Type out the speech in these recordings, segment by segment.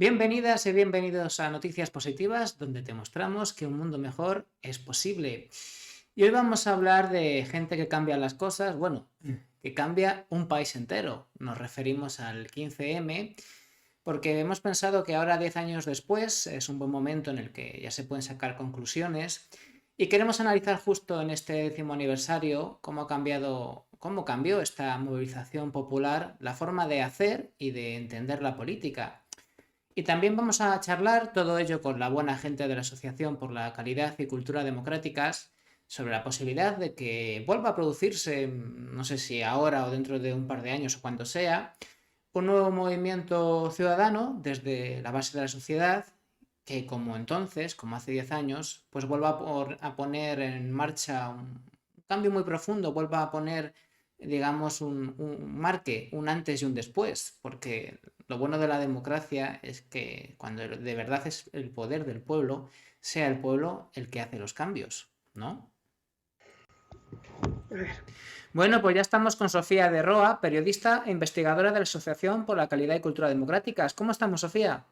Bienvenidas y bienvenidos a Noticias Positivas, donde te mostramos que un mundo mejor es posible. Y hoy vamos a hablar de gente que cambia las cosas, que cambia un país entero. Nos referimos al 15M, porque hemos pensado que ahora, 10 años después, es un buen momento en el que ya se pueden sacar conclusiones. Y queremos analizar justo en este 10º aniversario cómo cambió esta movilización popular, la forma de hacer y de entender la política. Y también vamos a charlar todo ello con la buena gente de la Asociación por la Calidad y Cultura Democráticas sobre la posibilidad de que vuelva a producirse, no sé si ahora o dentro de un par de años o cuando sea, un nuevo movimiento ciudadano desde la base de la sociedad que como entonces, como hace 10 años, pues vuelva a poner en marcha un cambio muy profundo, vuelva a poner, digamos, un marque, un antes y un después, porque lo bueno de la democracia es que cuando de verdad es el poder del pueblo, sea el pueblo el que hace los cambios, ¿no? A ver. Bueno, pues ya estamos con Sofía de Roa, periodista e investigadora de la Asociación por la Calidad y Cultura Democráticas. ¿Cómo estamos, Sofía?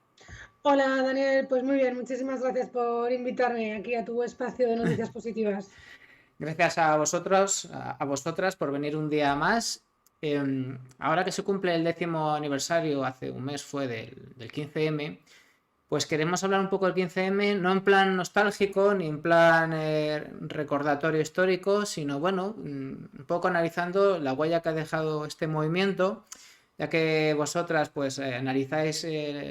Hola Daniel, pues muy bien, muchísimas gracias por invitarme aquí a tu espacio de noticias positivas. Gracias a vosotros, a vosotras por venir un día más. Ahora que se cumple el 10º aniversario, hace un mes fue del 15M, pues queremos hablar un poco del 15M, no en plan nostálgico ni en plan recordatorio histórico, sino un poco analizando la huella que ha dejado este movimiento, ya que vosotras pues analizáis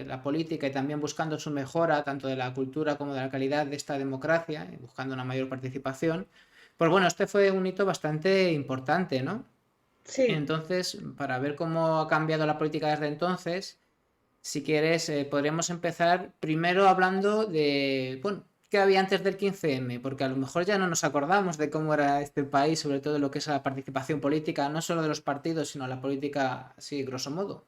la política y también buscando su mejora, tanto de la cultura como de la calidad de esta democracia, buscando una mayor participación. Pues bueno, este fue un hito bastante importante, ¿no? Sí, Entonces, para ver cómo ha cambiado la política desde entonces, si quieres, podríamos empezar primero hablando de, qué había antes del 15M, porque a lo mejor ya no nos acordamos de cómo era este país, sobre todo lo que es la participación política, no solo de los partidos, sino la política, así, grosso modo.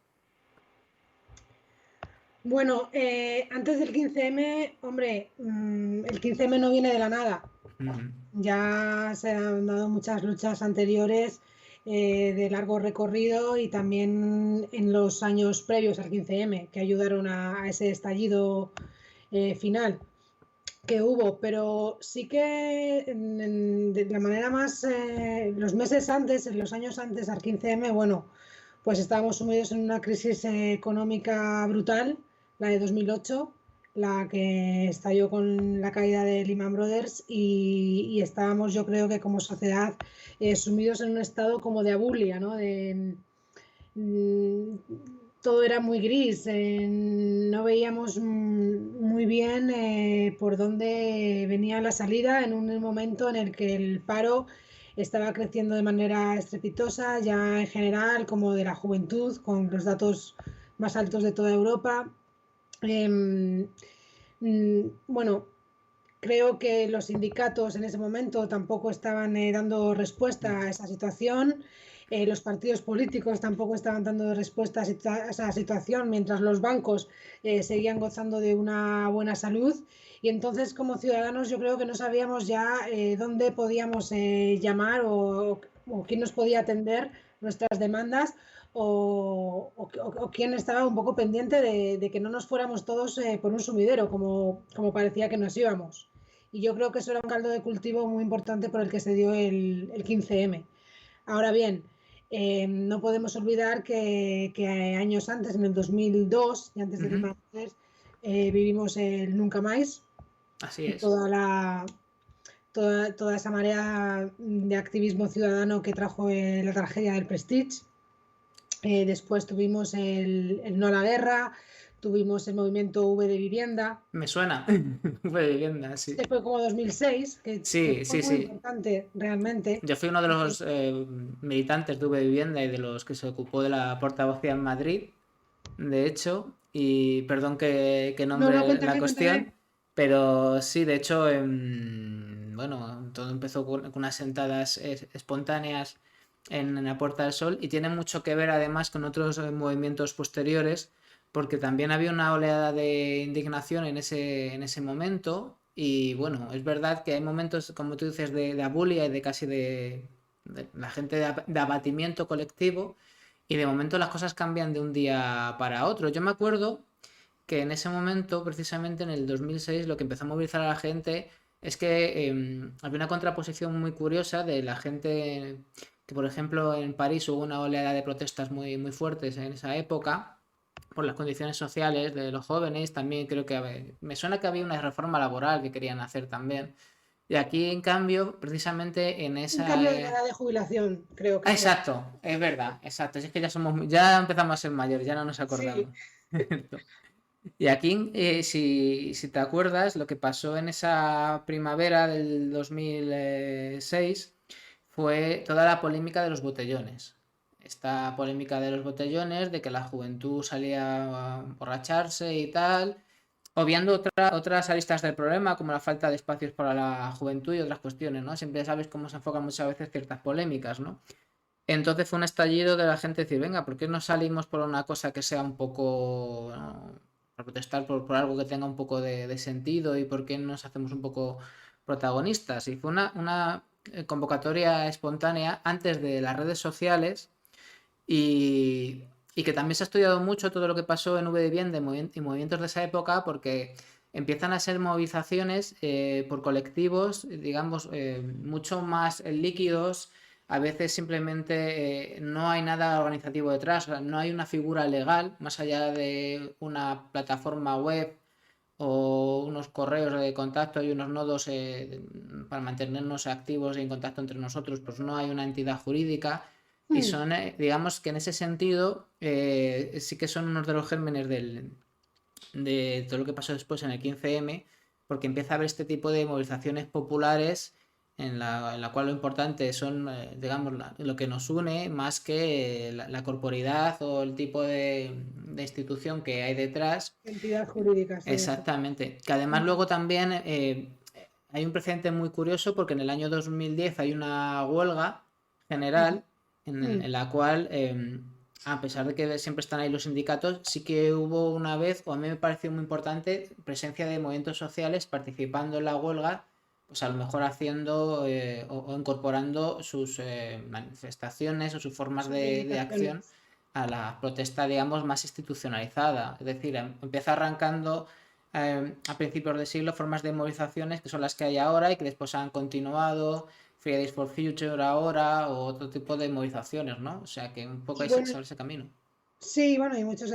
bueno, antes del 15M, hombre, el 15M no viene de la nada. Ujú. Ya se han dado muchas luchas anteriores de largo recorrido y también en los años previos al 15M, que ayudaron a ese estallido final que hubo, pero sí que de la manera más, los meses antes, en los años antes al 15M, bueno, pues estábamos sumidos en una crisis económica brutal, la de 2008, la que estalló con la caída de Lehman Brothers y estábamos, yo creo que como sociedad, sumidos en un estado como de abulia, ¿no? Mm, Todo era muy gris, no veíamos muy bien por dónde venía la salida en un momento en el que el paro estaba creciendo de manera estrepitosa, ya en general como de la juventud, con los datos más altos de toda Europa. Eh, bueno, creo que los sindicatos en ese momento tampoco estaban dando respuesta a esa situación. Los partidos políticos tampoco estaban dando respuesta a esa situación, mientras los bancos seguían gozando de una buena salud. Y entonces, como ciudadanos, yo creo que no sabíamos ya dónde podíamos llamar o quién nos podía atender nuestras demandas o quién estaba un poco pendiente de que no nos fuéramos todos por un sumidero, como parecía que nos íbamos. Y yo creo que eso era un caldo de cultivo muy importante por el que se dio el 15M. Ahora bien, no podemos olvidar que años antes, en el 2002 y antes de Ujú. Lehman Brothers, vivimos el Nunca Más Así y es. toda esa marea de activismo ciudadano que trajo la tragedia del Prestige. Después tuvimos el No a la Guerra, tuvimos el movimiento V de Vivienda, Me suena. Fue de vivienda, sí. que fue como 2006, que Sí, fue sí, muy sí. importante realmente. Yo fui uno de los militantes de V Vivienda y de los que se ocupó de la portavocía en Madrid, de hecho, y perdón que No, no, nombre la cuéntame, cuestión, cuéntame. pero sí, de hecho, todo empezó con unas sentadas espontáneas en la Puerta del Sol y tiene mucho que ver además con otros movimientos posteriores, porque también había una oleada de indignación en ese momento. Y bueno, es verdad que hay momentos, como tú dices, de abulia y de casi de la gente de abatimiento colectivo, y de momento las cosas cambian de un día para otro. Yo me acuerdo que en ese momento, precisamente en el 2006, lo que empezó a movilizar a la gente es que había una contraposición muy curiosa de la gente que, por ejemplo, en París hubo una oleada de protestas muy, muy fuertes en esa época por las condiciones sociales de los jóvenes. También creo que me suena que había una reforma laboral que querían hacer también. Y aquí, en cambio, precisamente en Un esa... cambio de la edad de jubilación, creo que fue. exacto, es verdad, exacto. Si es que ya somos, ya empezamos a ser mayores, ya no nos Sí, acordamos. Y aquí, si te acuerdas, lo que pasó en esa primavera del 2006 fue toda la polémica de los botellones. Esta polémica de los botellones, de que la juventud salía a emborracharse y tal, obviando otras aristas del problema, como la falta de espacios para la juventud y otras cuestiones, ¿no? Siempre sabes cómo se enfocan muchas veces ciertas polémicas, ¿no? Entonces fue un estallido de la gente decir, venga, ¿por qué no salimos por una cosa que sea un poco, ¿no? Para protestar por algo que tenga un poco de sentido y por qué no nos hacemos un poco protagonistas? Y fue una convocatoria espontánea antes de las redes sociales y que también se ha estudiado mucho todo lo que pasó en V de Bien y movimientos de esa época porque empiezan a ser movilizaciones por colectivos, digamos, mucho más líquidos. A veces simplemente no hay nada organizativo detrás, o sea, no hay una figura legal más allá de una plataforma web o unos correos de contacto y unos nodos para mantenernos activos y en contacto entre nosotros, pues no hay una entidad jurídica y mm, son, digamos que en ese sentido, sí que son unos de los gérmenes de todo lo que pasó después en el 15M, porque empieza a haber este tipo de movilizaciones populares en la cual lo importante son, digamos, lo que nos une más que la corporidad o el tipo de institución que hay detrás. entidad jurídica, sí, eso. Exactamente. Que además Mm, luego también hay un precedente muy curioso porque en el año 2010 hay una huelga ujú, general mm. en la cual, a pesar de que siempre están ahí los sindicatos, sí que hubo una vez, o a mí me pareció muy importante, presencia de movimientos sociales participando en la huelga, pues a lo mejor haciendo o incorporando sus manifestaciones o sus formas Sus de acción reivindicaciones. a la protesta, digamos, más institucionalizada. Es decir, empieza arrancando a principios de siglo formas de movilizaciones que son las que hay ahora y que después han continuado, Fridays for Future ahora, o otro tipo de movilizaciones, ¿no? O sea que un poco Y ahí bueno, se abre ese camino. sí, bueno, y muchos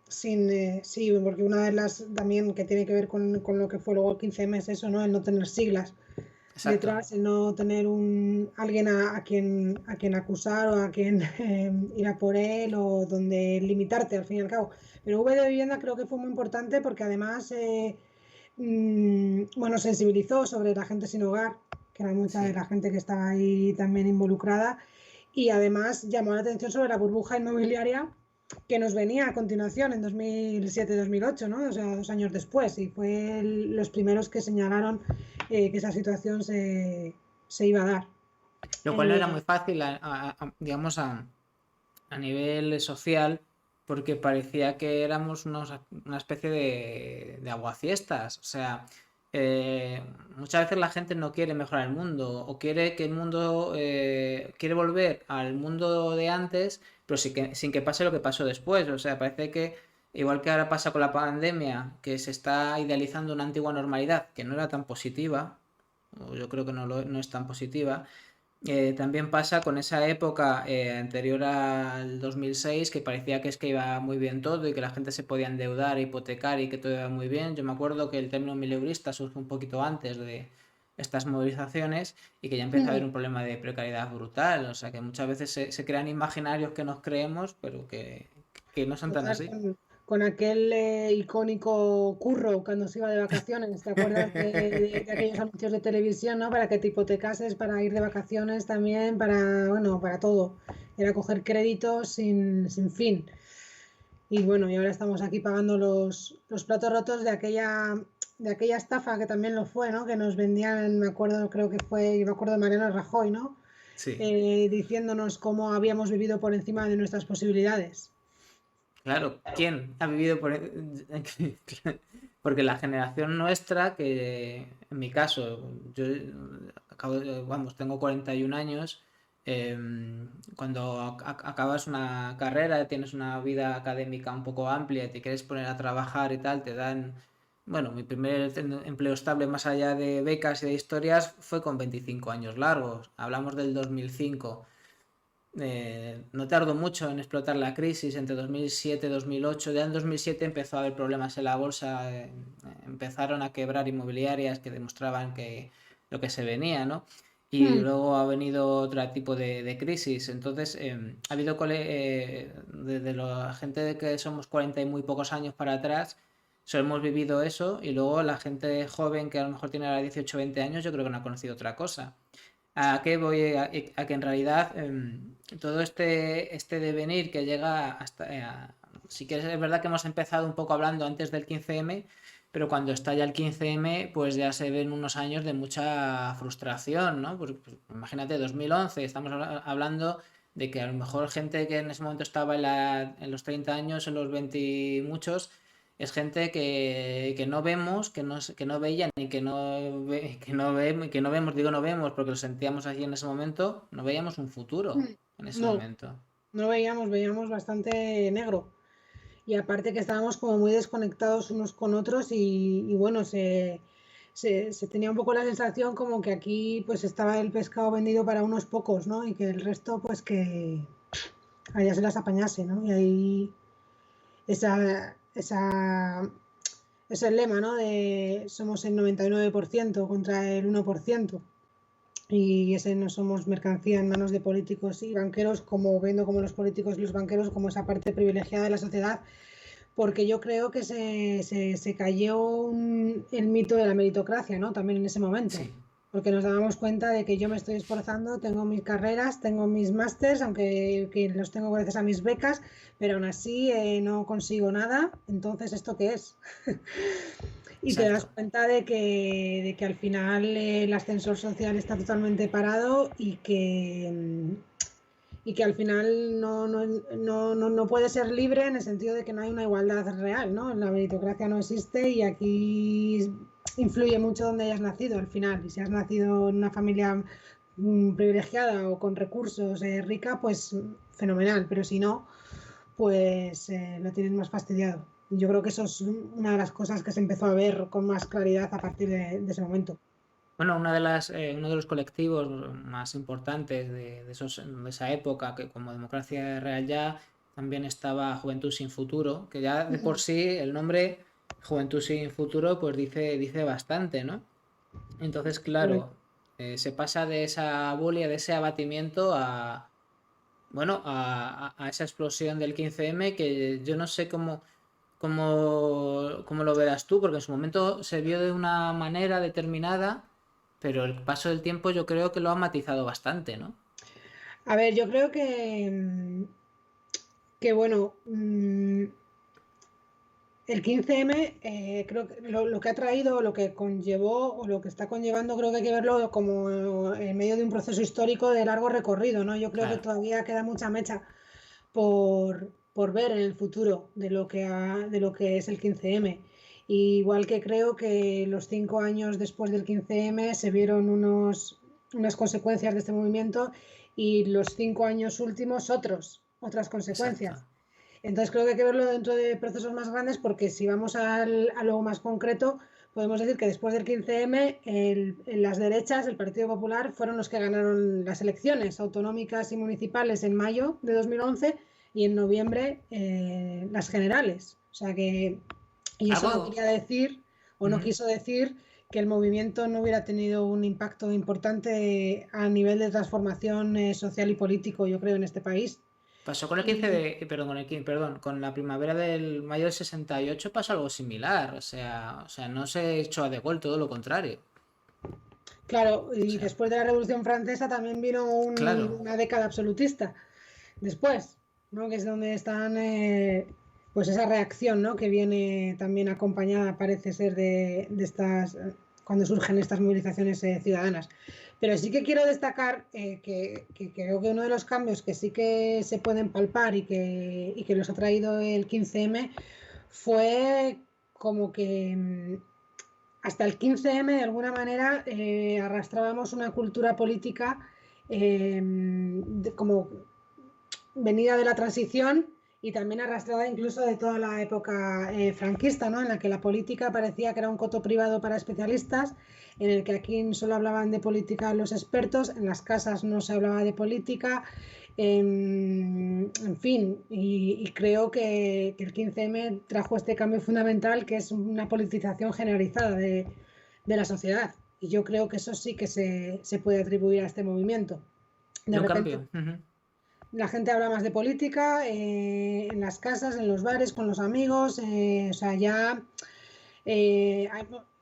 sí, porque una de las también que tiene que ver con lo que fue luego el 15M es eso, ¿no? El no tener siglas Exacto. detrás, el no tener alguien a quien acusar o a quien ir a por él o donde limitarte al fin y al cabo. Pero V de Vivienda creo que fue muy importante porque además, bueno, sensibilizó sobre la gente sin hogar, que era mucha de Sí. la gente que estaba ahí también involucrada, y además llamó la atención sobre la burbuja inmobiliaria que nos venía a continuación en 2007-2008, ¿no? O sea, 2 años después, y fue los primeros que señalaron que esa situación se iba a dar. Lo cual no era muy Eh, fácil, digamos, a nivel social, porque parecía que éramos una especie de aguafiestas. O sea, muchas veces la gente no quiere mejorar el mundo o quiere que el mundo, quiere volver al mundo de antes, pero sin que pase lo que pasó después. O sea, parece que, igual que ahora pasa con la pandemia, que se está idealizando una antigua normalidad que no era tan positiva, o yo creo que no es tan positiva. También pasa con esa época anterior al 2006 que parecía que es que iba muy bien todo y que la gente se podía endeudar, hipotecar y que todo iba muy bien. Yo me acuerdo que el término mileurista surge un poquito antes de estas movilizaciones y que ya empieza a haber un problema de precariedad brutal. O sea que muchas veces se crean imaginarios que nos creemos pero que no son tan Total, así. con aquel icónico curro cuando se iba de vacaciones, ¿te acuerdas de aquellos anuncios de televisión, ¿no? Para que te hipotecases, para ir de vacaciones también, bueno, para todo. Era coger créditos sin fin. Y bueno, y ahora estamos aquí pagando los platos rotos de aquella estafa que también lo fue, ¿no? Que nos vendían, me acuerdo, creo que fue, yo me acuerdo de Mariano Rajoy, ¿no? Sí. Diciéndonos cómo habíamos vivido por encima de nuestras posibilidades. Claro, ¿quién ha vivido por... Porque la generación nuestra, que en mi caso, yo vamos, tengo 41 años, Cuando acabas una carrera, tienes una vida académica un poco amplia, te quieres poner a trabajar y tal, te dan... Bueno, mi primer empleo estable más allá de becas y de historias fue con 25 años largos. Hablamos del 2005. No tardó mucho en explotar la crisis entre 2007 y 2008. Ya en 2007 empezó a haber problemas en la bolsa, empezaron a quebrar inmobiliarias que demostraban que lo que se venía, ¿no? Y Mm, luego ha venido otro tipo de crisis. Entonces, ha habido desde la gente de que somos 40 y muy pocos años para atrás, solo hemos vivido eso, y luego la gente joven que a lo mejor tiene ahora 18 o 20 años, yo creo que no ha conocido otra cosa. ¿A qué voy? A que en realidad todo este devenir que llega hasta... sí que es verdad que hemos empezado un poco hablando antes del 15M, pero cuando estalla el 15M, pues ya se ven unos años de mucha frustración, ¿no? Pues imagínate, 2011, estamos hablando de que a lo mejor gente que en ese momento estaba en los 30 años, en los 20 y muchos, es gente que no vemos, que no veían y que no vemos, digo no vemos porque lo sentíamos así en ese momento, no veíamos un futuro mm. en ese No, momento. no veíamos bastante negro. Y aparte que estábamos como muy desconectados unos con otros y bueno, se tenía un poco la sensación como que aquí pues estaba el pescado vendido para unos pocos, ¿no? Y que el resto pues que allá se las apañase, ¿no? Y ahí esa es el lema, ¿no? De somos el 99% contra el 1%. Y ese no somos mercancía en manos de políticos y banqueros, como viendo como los políticos y los banqueros como esa parte privilegiada de la sociedad, porque yo creo que se cayó el mito de la meritocracia, ¿no? También en ese momento, Sí, porque nos dábamos cuenta de que yo me estoy esforzando, tengo mis carreras, tengo mis másters, aunque que los tengo gracias a mis becas, pero aún así no consigo nada, entonces ¿esto qué es? Y te das exacto. cuenta de que al final el ascensor social está totalmente parado y que al final no puede ser libre en el sentido de que no hay una igualdad real, ¿no? La meritocracia no existe y aquí influye mucho donde hayas nacido al final. Y si has nacido en una familia privilegiada o con recursos rica, pues fenomenal, pero si no, pues lo tienes más fastidiado. Y yo creo que eso es una de las cosas que se empezó a ver con más claridad a partir de ese momento. Bueno, uno de los colectivos más importantes de esa época, que como Democracia Real Ya, también estaba Juventud Sin Futuro, que ya de por sí el nombre Juventud Sin Futuro pues dice bastante, ¿no? Entonces, Correcto. claro, se pasa de esa bulia, de ese abatimiento bueno, a esa explosión del 15M que yo no sé cómo lo verás tú, porque en su momento se vio de una manera determinada, pero el paso del tiempo yo creo que lo ha matizado bastante, ¿no? A ver, yo creo que bueno, el 15M, creo que lo que ha traído, lo que conllevó o lo que está conllevando, creo que hay que verlo como en medio de un proceso histórico de largo recorrido, ¿no? Yo creo que Claro, todavía queda mucha mecha por ver en el futuro de lo que es el 15M. Igual que creo que los 5 años después del 15M se vieron unas consecuencias de este movimiento y los 5 años últimos otras exacto. consecuencias. Entonces creo que hay que verlo dentro de procesos más grandes porque si vamos a lo más concreto, podemos decir que después del 15M las derechas, el Partido Popular, fueron los que ganaron las elecciones autonómicas y municipales en mayo de 2011 y en noviembre las generales. O sea que, y eso no Algo... quería decir o no Ujú. quiso decir que el movimiento no hubiera tenido un impacto importante a nivel de transformación social y político, yo creo, en este país. Pasó con el 15 Y perdón, perdón, con la primavera del mayo del 68 pasó algo similar, o sea, no se echó a de gol, todo lo contrario. claro, O y sea, después de la Revolución Francesa también vino claro, una década absolutista. Después, ¿no? Que es donde están, pues esa reacción, ¿no? Que viene también acompañada, parece ser, de estas, cuando surgen estas movilizaciones ciudadanas. Pero sí que quiero destacar que creo que uno de los cambios que sí que se pueden palpar y que los ha traído el 15M fue como que hasta el 15M de alguna manera arrastrábamos una cultura política como venida de la transición y también arrastrada incluso de toda la época franquista, ¿no? En la que la política parecía que era un coto privado para especialistas, en el que aquí solo hablaban de política los expertos, en las casas no se hablaba de política, en fin, y creo que el 15M trajo este cambio fundamental, que es una politización generalizada de la sociedad. Y yo creo que eso sí que se puede atribuir a este movimiento. De Un repente cambio. Ujú. la gente habla más de política en las casas, en los bares, con los amigos. O sea, ya eh,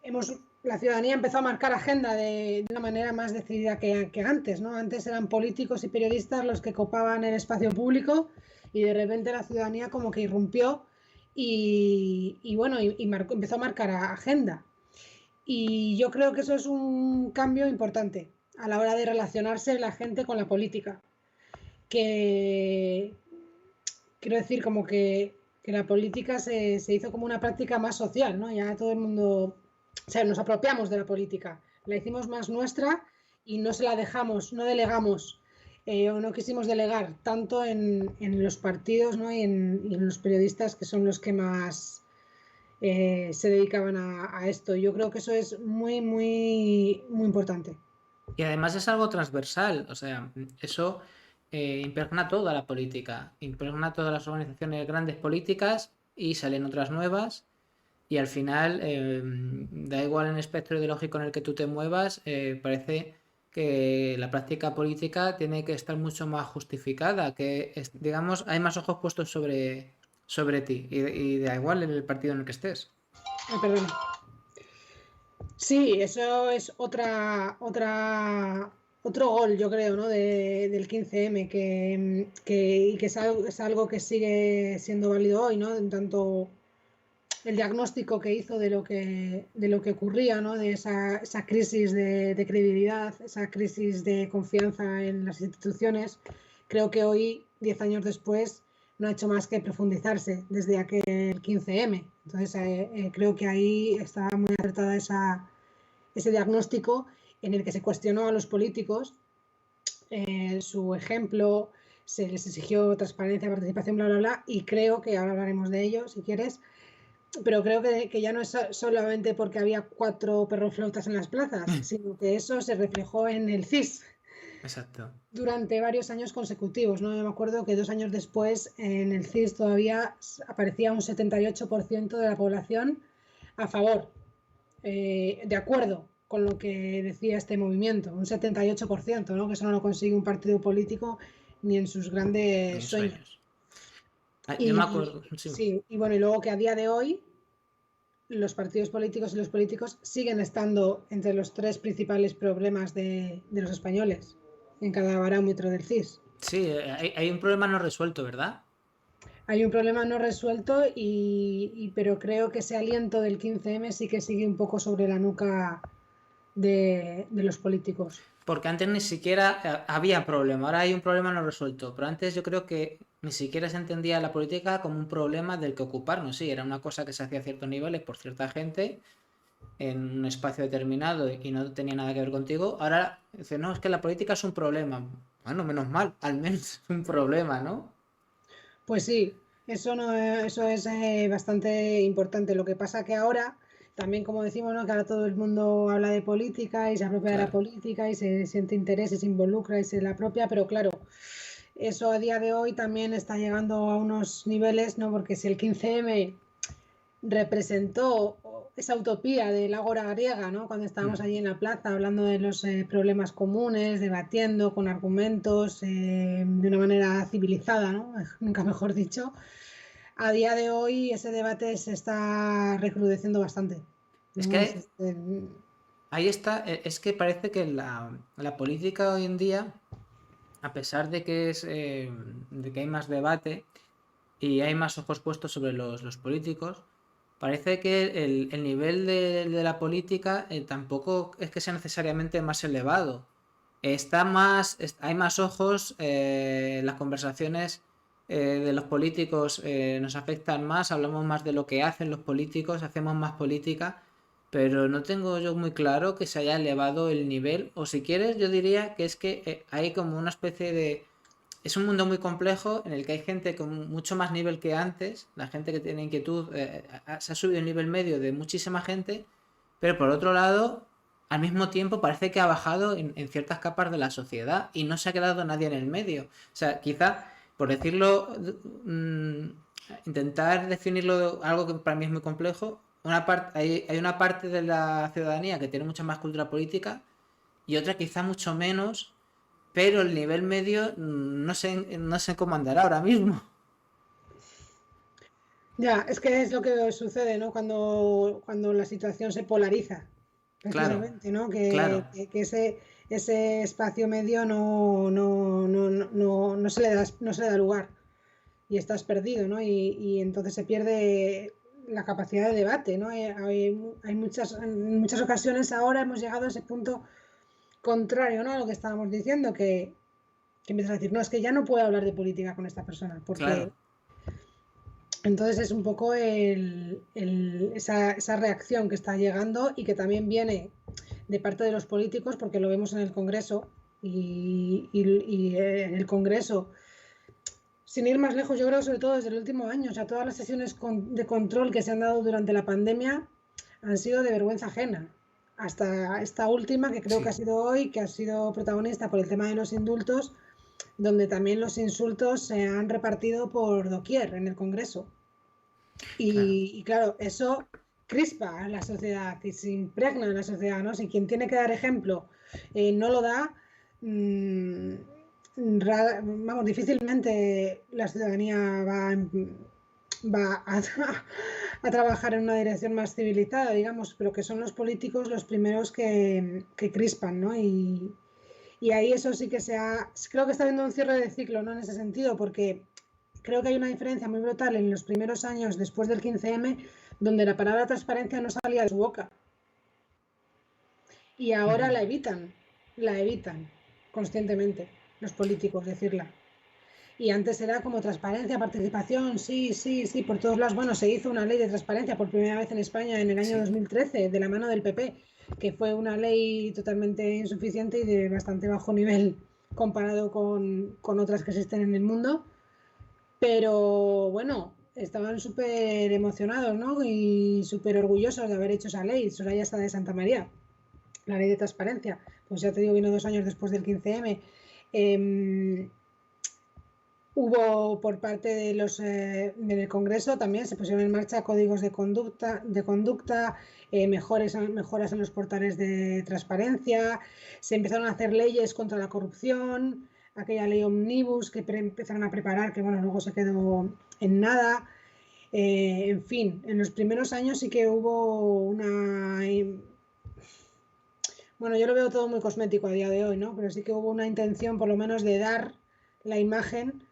hemos, la ciudadanía empezó a marcar agenda de una manera más decidida que antes, ¿no? Antes eran políticos y periodistas los que copaban el espacio público y de repente la ciudadanía como que irrumpió y bueno, empezó a marcar agenda. Y yo creo que eso es un cambio importante a la hora de relacionarse la gente con la política. Que quiero decir, como que la política se hizo como una práctica más social, ¿no? Ya todo el mundo, o sea, nos apropiamos de la política, la hicimos más nuestra y no se la dejamos, no delegamos o no quisimos delegar tanto en los partidos, ¿no? Y en los periodistas que son los que más se dedicaban a esto. Yo creo que eso es muy, muy, muy importante. Y además es algo transversal, o sea, eso impregna toda la política, impregna todas las organizaciones grandes políticas y salen otras nuevas y al final da igual en el espectro ideológico en el que tú te muevas, parece que la práctica política tiene que estar mucho más justificada, que digamos hay más ojos puestos sobre ti y da igual en el partido en el que estés. Ay, perdón. Sí, eso es otro gol, yo creo, ¿no? Del 15M, y que es algo que sigue siendo válido hoy, ¿no? En tanto el diagnóstico que hizo de lo que ocurría, ¿no? De esa crisis de credibilidad, esa crisis de confianza en las instituciones, creo que hoy, 10 años después, no ha hecho más que profundizarse desde aquel 15M. Entonces, creo que ahí está muy acertada ese diagnóstico en el que se cuestionó a los políticos su ejemplo, se les exigió transparencia, participación, bla, bla, bla, y creo que ahora hablaremos de ello, si quieres, pero creo que ya no es solamente porque había 4 perroflautas en las plazas, sino que eso se reflejó en el CIS Exacto. durante varios años consecutivos, ¿no? Yo me acuerdo que 2 años después en el CIS todavía aparecía un 78% de la población a favor, de acuerdo con lo que decía este movimiento, un 78%, ¿no? Que eso no lo consigue un partido político ni en sus Ni grandes en sueños. sueños. Ah, yo me Y acuerdo, sí. sí, y bueno, y luego que a día de hoy los partidos políticos y los políticos siguen estando entre los 3 principales problemas de los españoles en cada barómetro del CIS. Sí, hay un problema no resuelto, ¿verdad? Hay un problema no resuelto, pero creo que ese aliento del 15M sí que sigue un poco sobre la nuca de los políticos. Porque antes ni siquiera había problema, ahora hay un problema no resuelto, pero antes yo creo que ni siquiera se entendía la política como un problema del que ocuparnos, sí, era una cosa que se hacía a ciertos niveles por cierta gente en un espacio determinado y no tenía nada que ver contigo. Ahora dice, no, es que la política es un problema. Bueno, menos mal, al menos es un problema, ¿no? Pues sí, eso, no, eso es bastante importante. Lo que pasa que ahora, también como decimos, ¿no? Que ahora todo el mundo habla de política y se apropia de la Claro. política y se siente interés y se involucra y se la apropia, pero claro, eso a día de hoy también está llegando a unos niveles, ¿no? Porque si el 15M representó esa utopía del ágora griega, ¿no? Cuando estábamos Mm. allí en la plaza hablando de los problemas comunes, debatiendo con argumentos de una manera civilizada, ¿no? Nunca mejor dicho. A día de hoy ese debate se está recrudeciendo bastante. Es ¿No? que ahí está, es que parece que la política hoy en día, a pesar de que hay más debate y hay más ojos puestos sobre los políticos, parece que el nivel de la política tampoco es que sea necesariamente más elevado. Hay más ojos, las conversaciones de los políticos nos afectan más, hablamos más de lo que hacen los políticos, hacemos más política pero no tengo yo muy claro que se haya elevado el nivel, o si quieres, yo diría que es que hay como una especie de... Es un mundo muy complejo en el que hay gente con mucho más nivel que antes, la gente que tiene inquietud, se ha subido el nivel medio de muchísima gente, pero por otro lado, al mismo tiempo parece que ha bajado en ciertas capas de la sociedad y no se ha quedado nadie en el medio. O sea, quizá, por decirlo, mm, intentar definirlo algo que para mí es muy complejo, hay una parte de la ciudadanía que tiene mucha más cultura política y otra quizá mucho menos, pero el nivel medio no sé cómo andará ahora mismo. Ya, es que es lo que sucede, ¿no? Cuando la situación se polariza, Claro, precisamente, ¿no? claro, Que ese espacio medio no se le da lugar y estás perdido, ¿no? Y entonces se pierde la capacidad de debate, ¿no? En muchas ocasiones ahora hemos llegado a ese punto contrario, ¿no? A lo que estábamos diciendo, que empiezas a decir, no, es que ya no puedo hablar de política con esta persona, porque claro, entonces es un poco esa reacción que está llegando y que también viene de parte de los políticos, porque lo vemos en el Congreso y en el Congreso, sin ir más lejos, yo creo sobre todo desde el último año, o sea, todas las sesiones de control que se han dado durante la pandemia han sido de vergüenza ajena. Hasta esta última, que creo que ha sí, sido hoy, que ha sido protagonista por el tema de los indultos, donde también los insultos se han repartido por doquier en el Congreso. claro. Y claro, eso crispa a la sociedad, que se impregna en la sociedad, ¿no? Si quien tiene que dar ejemplo no lo da, mmm, vamos, difícilmente la ciudadanía va a trabajar en una dirección más civilizada, digamos, pero que son los políticos los primeros que crispan, ¿no? Y ahí eso sí que creo que está habiendo un cierre de ciclo, ¿no? En ese sentido, porque creo que hay una diferencia muy brutal en los primeros años después del 15M, donde la palabra transparencia no salía de su boca. Y ahora Ujú. la evitan conscientemente los políticos decirla. Y antes era como transparencia, participación, sí, sí, sí, por todos lados. Bueno, se hizo una ley de transparencia por primera vez en España en el año Sí, 2013, de la mano del PP, que fue una ley totalmente insuficiente y de bastante bajo nivel comparado con otras que existen en el mundo. Pero bueno, estaban súper emocionados, ¿no? Y súper orgullosos de haber hecho esa ley. Soraya está de Santa María, la ley de transparencia. Pues ya te digo, vino 2 años después del 15M. Hubo por parte de del Congreso también se pusieron en marcha códigos de conducta, mejoras en los portales de transparencia, se empezaron a hacer leyes contra la corrupción, aquella ley omnibus que empezaron a preparar, que bueno, luego se quedó en nada. En fin, en los primeros años sí que hubo bueno, yo lo veo todo muy cosmético a día de hoy, ¿no? Pero sí que hubo una intención por lo menos de dar la imagen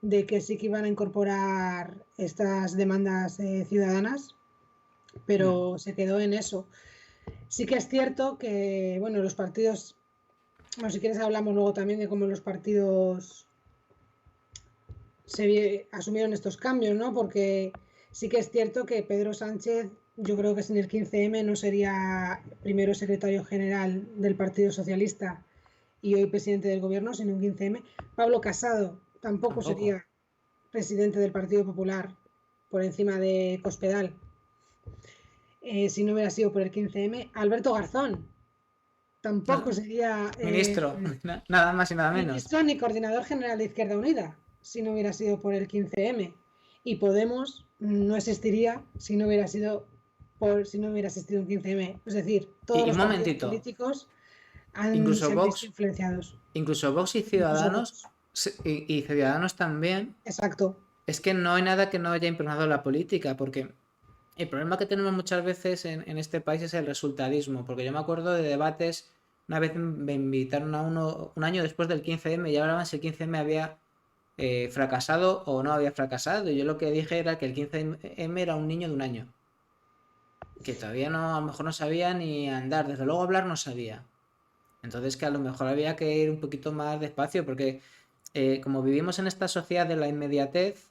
de que sí que iban a incorporar estas demandas ciudadanas, mm, pero se quedó en eso. Sí que es cierto que, bueno, los partidos, bueno, si quieres hablamos luego también de cómo los partidos asumieron estos cambios, ¿no? Porque sí que es cierto que Pedro Sánchez, yo creo que sin el 15M no sería primero secretario general del Partido Socialista y hoy presidente del gobierno, sino un 15M. Pablo Casado tampoco tampoco. sería presidente del Partido Popular por encima de Cospedal, si no hubiera sido por el 15M. Alberto Garzón tampoco No, sería ministro, nada más y nada menos. ministro ni coordinador general de Izquierda Unida si no hubiera sido por el 15M. Y Podemos no existiría si no hubiera existido un 15M. Es decir, todos Y un los partidos momentito, políticos incluso se han visto Vox, influenciados. incluso Vox y Incluso Ciudadanos, Vox. y Ciudadanos también, Exacto. es que no hay nada que no haya impregnado la política, porque el problema que tenemos muchas veces en este país es el resultadismo, porque yo me acuerdo de debates, una vez me invitaron a uno un año después del 15M y hablaban si el 15M había fracasado o no había fracasado, y yo lo que dije era que el 15M era un niño de un año, que todavía no, a lo mejor no sabía ni andar, desde luego hablar no sabía. Entonces que a lo mejor había que ir un poquito más despacio porque como vivimos en esta sociedad de la inmediatez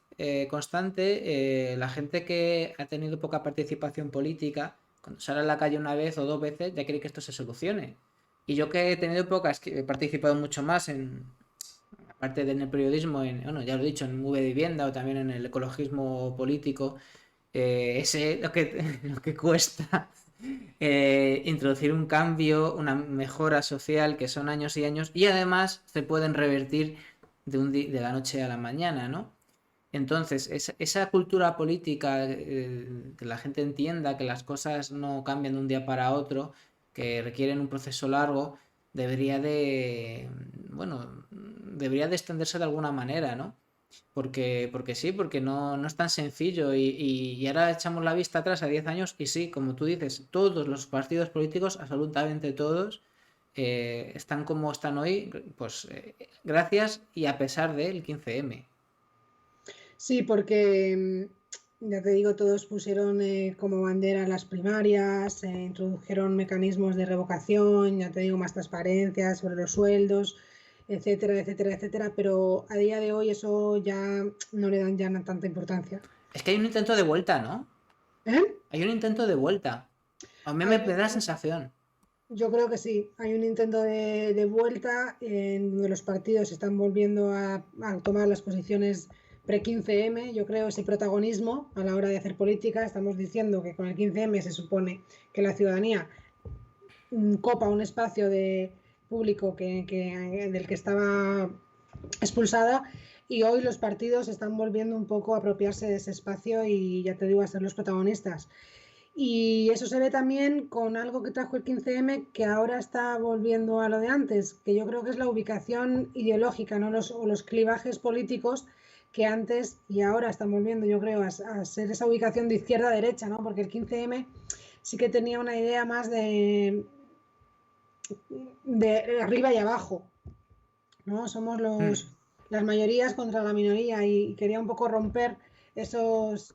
constante, la gente que ha tenido poca participación política, cuando sale a la calle una vez o dos veces ya quiere que esto se solucione. Y yo que he tenido épocas que he participado mucho más aparte de en el periodismo, bueno, ya lo he dicho, en V Vivienda o también en el ecologismo político, lo que cuesta introducir un cambio, una mejora social, que son años y años, y además se pueden revertir de la noche a la mañana, ¿no? Entonces, esa cultura política, que la gente entienda que las cosas no cambian de un día para otro, que requieren un proceso largo, debería de, bueno, debería de extenderse de alguna manera, ¿no? Porque sí, porque no es tan sencillo y ahora echamos la vista atrás a 10 años y sí, como tú dices, todos los partidos políticos, absolutamente todos, están como están hoy, pues gracias y a pesar del 15M. Sí, porque ya te digo, todos pusieron como bandera las primarias, introdujeron mecanismos de revocación, ya te digo, más transparencia sobre los sueldos, etcétera, etcétera, etcétera, pero a día de hoy eso ya no le dan ya tanta importancia. Es que hay un intento de vuelta, ¿no? ¿Eh? Hay un intento de vuelta. A mí me Hay da la sensación. Yo creo que sí, hay un intento de vuelta en donde los partidos están volviendo a tomar las posiciones pre-15M, yo creo ese protagonismo a la hora de hacer política. Estamos diciendo que con el 15M se supone que la ciudadanía copa un espacio de público del que estaba expulsada, y hoy los partidos están volviendo un poco a apropiarse de ese espacio y ya te digo, a ser los protagonistas. Y eso se ve también con algo que trajo el 15M, que ahora está volviendo a lo de antes, que yo creo que es la ubicación ideológica, ¿no? O los clivajes políticos que antes y ahora están volviendo, yo creo, a ser esa ubicación de izquierda-derecha, ¿no? Porque el 15M sí que tenía una idea más de arriba y abajo, ¿no? Somos Mm. las mayorías contra la minoría, y quería un poco romper esas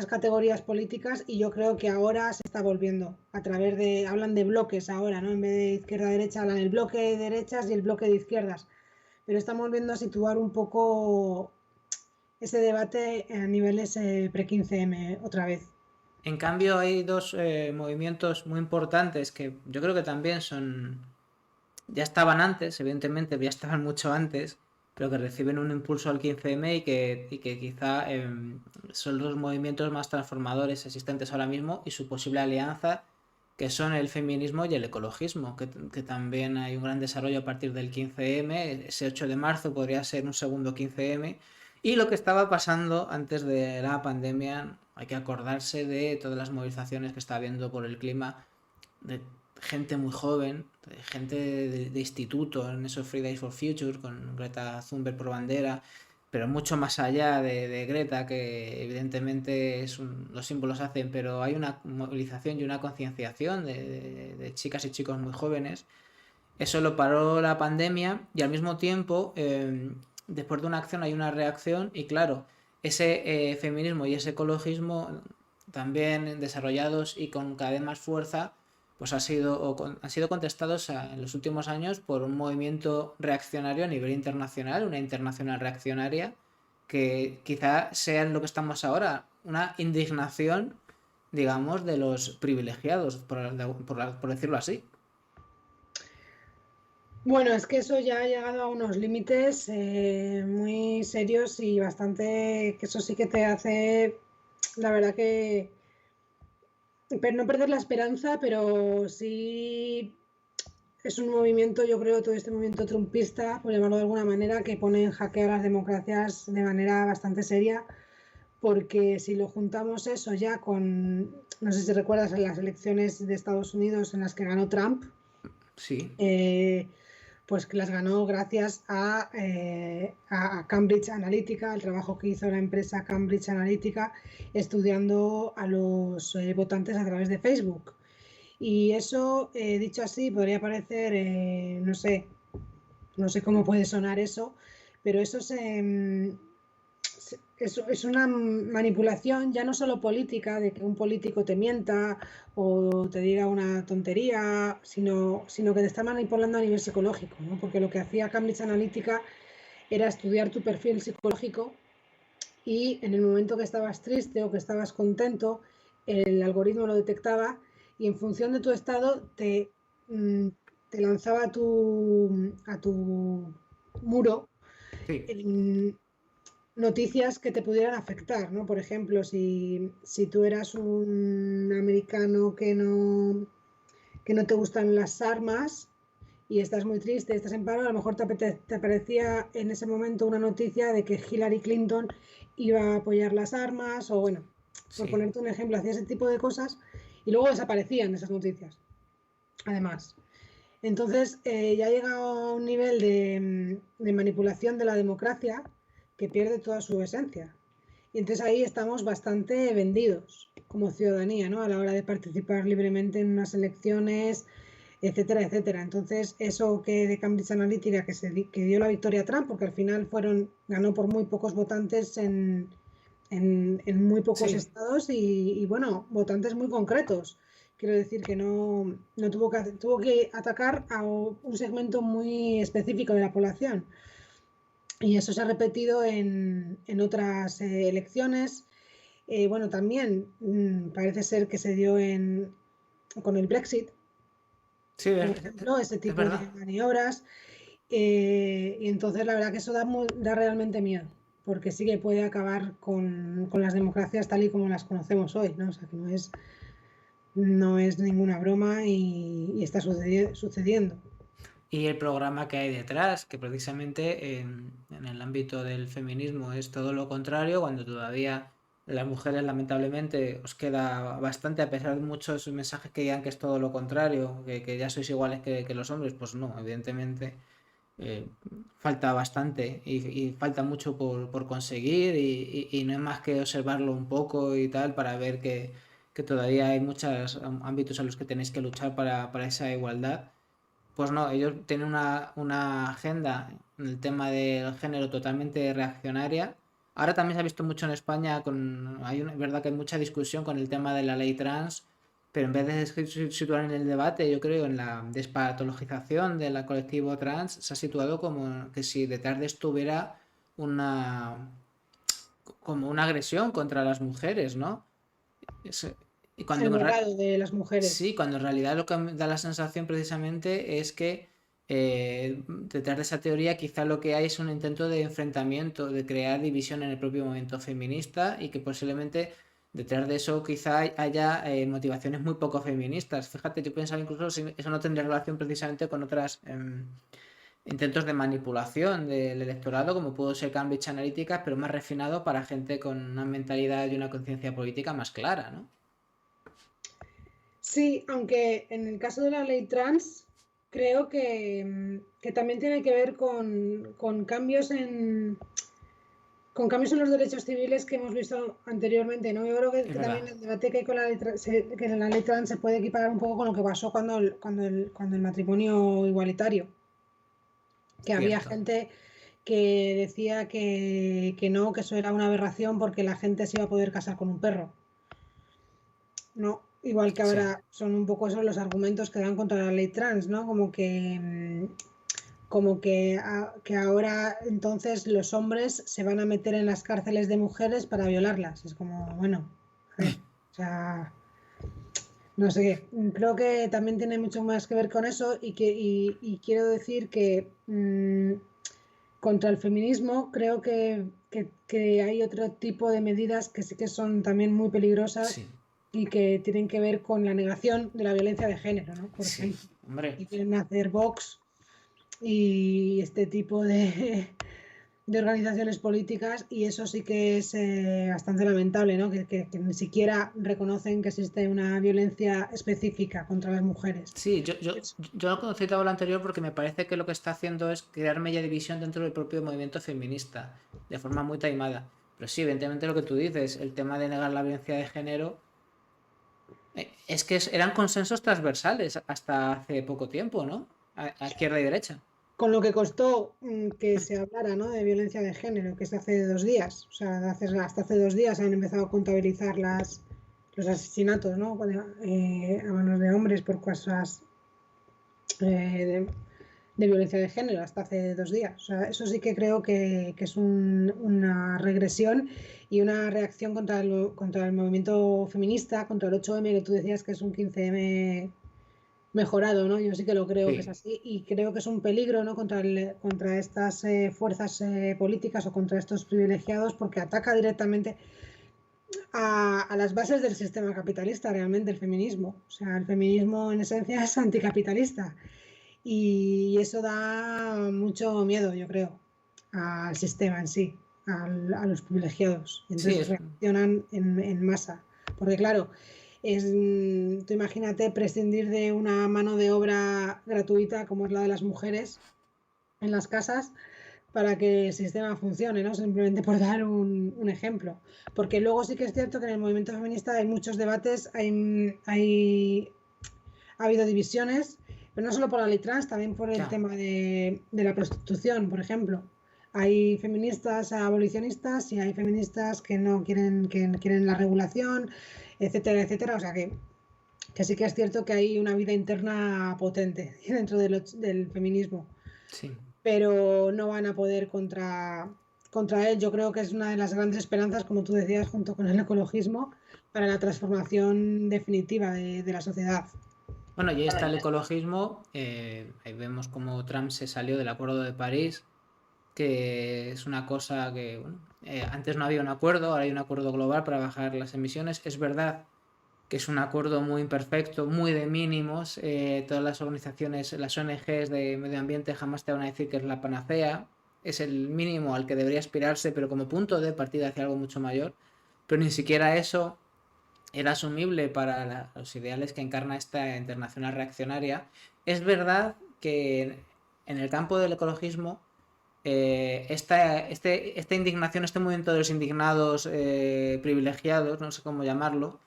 categorías políticas, y yo creo que ahora se está volviendo a través hablan de bloques ahora, ¿no? En vez de izquierda-derecha hablan del bloque de derechas y el bloque de izquierdas, pero estamos volviendo a situar un poco ese debate a niveles pre-15M otra vez. En cambio, hay dos movimientos muy importantes que yo creo que también son, ya estaban antes, evidentemente, ya estaban mucho antes, pero que reciben un impulso al 15M y que quizá son los movimientos más transformadores existentes ahora mismo y su posible alianza, que son el feminismo y el ecologismo, que también hay un gran desarrollo a partir del 15M. Ese 8 de marzo podría ser un segundo 15M. Y lo que estaba pasando antes de la pandemia, hay que acordarse de todas las movilizaciones que está habiendo por el clima, de gente muy joven, de gente de instituto, en esos Fridays for Future, con Greta Thunberg por bandera, pero mucho más allá de Greta, que evidentemente los símbolos hacen, pero hay una movilización y una concienciación de chicas y chicos muy jóvenes. Eso lo paró la pandemia y al mismo tiempo, después de una acción hay una reacción y claro, ese feminismo y ese ecologismo también desarrollados y con cada vez más fuerza, pues han sido contestados en los últimos años por un movimiento reaccionario a nivel internacional, una internacional reaccionaria, que quizá sea en lo que estamos ahora, una indignación, digamos, de los privilegiados, por decirlo así. Bueno, es que eso ya ha llegado a unos límites muy serios y bastante, que eso sí que te hace, la verdad que, pero no perder la esperanza, pero sí es un movimiento, yo creo, todo este movimiento trumpista, por llamarlo de alguna manera, que pone en jaque a las democracias de manera bastante seria, porque si lo juntamos eso ya con, no sé si recuerdas en las elecciones de Estados Unidos en las que ganó Trump, Sí. eh, pues que las ganó gracias a Cambridge Analytica, el trabajo que hizo la empresa Cambridge Analytica estudiando a los votantes a través de Facebook. Y eso, dicho así, podría parecer, no sé cómo puede sonar eso, pero eso es una manipulación ya no solo política, de que un político te mienta o te diga una tontería, sino que te está manipulando a nivel psicológico, ¿no? Porque lo que hacía Cambridge Analytica era estudiar tu perfil psicológico, y en el momento que estabas triste o que estabas contento, el algoritmo lo detectaba y en función de tu estado te lanzaba a tu muro Sí, noticias que te pudieran afectar, ¿no? Por ejemplo, si tú eras un americano que no te gustan las armas y estás muy triste, estás en paro, a lo mejor te aparecía en ese momento una noticia de que Hillary Clinton iba a apoyar las armas, o bueno, por sí, ponerte un ejemplo, hacía ese tipo de cosas y luego desaparecían esas noticias, además. Entonces, ya llega a un nivel de manipulación de la democracia que pierde toda su esencia. Y entonces ahí estamos bastante vendidos como ciudadanía, ¿no? A la hora de participar libremente en unas elecciones, etcétera, etcétera. Entonces, eso que de Cambridge Analytica que dio la victoria a Trump, porque al final ganó por muy pocos votantes en muy pocos sí. estados y, bueno, votantes muy concretos. Quiero decir que no tuvo que atacar a un segmento muy específico de la población. Y eso se ha repetido en otras elecciones. Bueno, también parece ser que se dio con el Brexit, Sí, por ejemplo, ese es tipo de verdad. maniobras. Y entonces la verdad que eso da realmente miedo, porque sí que puede acabar con las democracias tal y como las conocemos hoy, ¿no? O sea, que no es ninguna broma y está sucediendo. Y el programa que hay detrás, que precisamente en el ámbito del feminismo es todo lo contrario, cuando todavía las mujeres lamentablemente os queda bastante, a pesar de muchos mensajes que digan que es todo lo contrario, que ya sois iguales que los hombres, pues no, evidentemente eh, falta bastante y falta mucho por conseguir y no es más que observarlo un poco y tal para ver que todavía hay muchos ámbitos en los que tenéis que luchar para esa igualdad. Pues no, ellos tienen una agenda en el tema del género totalmente reaccionaria. Ahora también se ha visto mucho en España, es verdad que hay mucha discusión con el tema de la ley trans, pero en vez de situar en el debate, yo creo en la despatologización del colectivo trans, se ha situado como que si detrás de esto hubiera una, como una agresión contra las mujeres, ¿no? Es- y El cuando borrado de las mujeres. Sí, cuando en realidad lo que me da la sensación precisamente es que detrás de esa teoría quizá lo que hay es un intento de enfrentamiento, de crear división en el propio movimiento feminista y que posiblemente detrás de eso quizá haya motivaciones muy poco feministas. Fíjate, yo pensaba incluso si eso no tendría relación precisamente con otros intentos de manipulación del electorado, como pudo ser Cambridge Analytica, pero más refinado para gente con una mentalidad y una conciencia política más clara, ¿no? Sí, aunque en el caso de la ley trans, creo que también tiene que ver con cambios en los derechos civiles que hemos visto anteriormente, ¿no? Yo creo que, Es que también verdad, el debate que hay con la ley, que en la ley trans se puede equiparar un poco con lo que pasó cuando el matrimonio igualitario, que había cierto. gente que decía que no, que eso era una aberración porque la gente se iba a poder casar con un perro. ¿No? Igual que Sí. ahora son un poco esos los argumentos que dan contra la ley trans, ¿no? Como que ahora entonces los hombres se van a meter en las cárceles de mujeres para violarlas. Es como, bueno, a ver, o sea, no sé, creo que también tiene mucho más que ver con eso y quiero decir que contra el feminismo creo que hay otro tipo de medidas que sí que son también muy peligrosas Sí, y que tienen que ver con la negación de la violencia de género, ¿no? Por sí, ejemplo, hombre. que quieren hacer Vox y este tipo de organizaciones políticas y eso sí que es bastante lamentable, ¿no? Que ni siquiera reconocen que existe una violencia específica contra las mujeres. Sí, yo no citaba lo anterior porque me parece que lo que está haciendo es crear media división dentro del propio movimiento feminista, de forma muy taimada. Pero sí, evidentemente lo que tú dices, el tema de negar la violencia de género, es que eran consensos transversales hasta hace poco tiempo, ¿no? A izquierda y derecha. Con lo que costó que se hablara, ¿no? De violencia de género, que es de hace 2 días. O sea, hasta hace 2 días han empezado a contabilizar los asesinatos, ¿no? A manos de hombres por cosas de violencia de género hasta hace 2 días. O sea, eso sí que creo que es una regresión y una reacción contra el movimiento feminista, contra el 8M, que tú decías que es un 15M mejorado, ¿no? Yo sí que lo creo que es Sí, así y creo que es un peligro, ¿no? Contra estas fuerzas políticas o contra estos privilegiados, porque ataca directamente a las bases del sistema capitalista, realmente, el feminismo. O sea, el feminismo en esencia es anticapitalista y eso da mucho miedo, yo creo, al sistema en sí, a los privilegiados. Y sí, entonces reaccionan en masa. Porque claro, tú imagínate prescindir de una mano de obra gratuita como es la de las mujeres en las casas para que el sistema funcione, ¿no? Simplemente por dar un ejemplo. Porque luego sí que es cierto que en el movimiento feminista hay muchos debates, ha habido divisiones, pero no solo por la ley trans, también por el ya. tema de la prostitución, por ejemplo. Hay feministas abolicionistas y hay feministas que quieren la regulación, etcétera, etcétera. O sea que sí que es cierto que hay una vida interna potente dentro del feminismo, Sí. pero no van a poder contra él. Yo creo que es una de las grandes esperanzas, como tú decías, junto con el ecologismo, para la transformación definitiva de la sociedad. Bueno, y ahí está el ecologismo. Ahí vemos cómo Trump se salió del Acuerdo de París, que es una cosa que, bueno, antes no había un acuerdo, ahora hay un acuerdo global para bajar las emisiones. Es verdad que es un acuerdo muy imperfecto, muy de mínimos. Todas las organizaciones, las ONGs de medio ambiente jamás te van a decir que es la panacea. Es el mínimo al que debería aspirarse, pero como punto de partida hacia algo mucho mayor. Pero ni siquiera eso era asumible para los ideales que encarna esta internacional reaccionaria. Es verdad que en el campo del ecologismo esta indignación, este movimiento de los indignados privilegiados, no sé cómo llamarlo,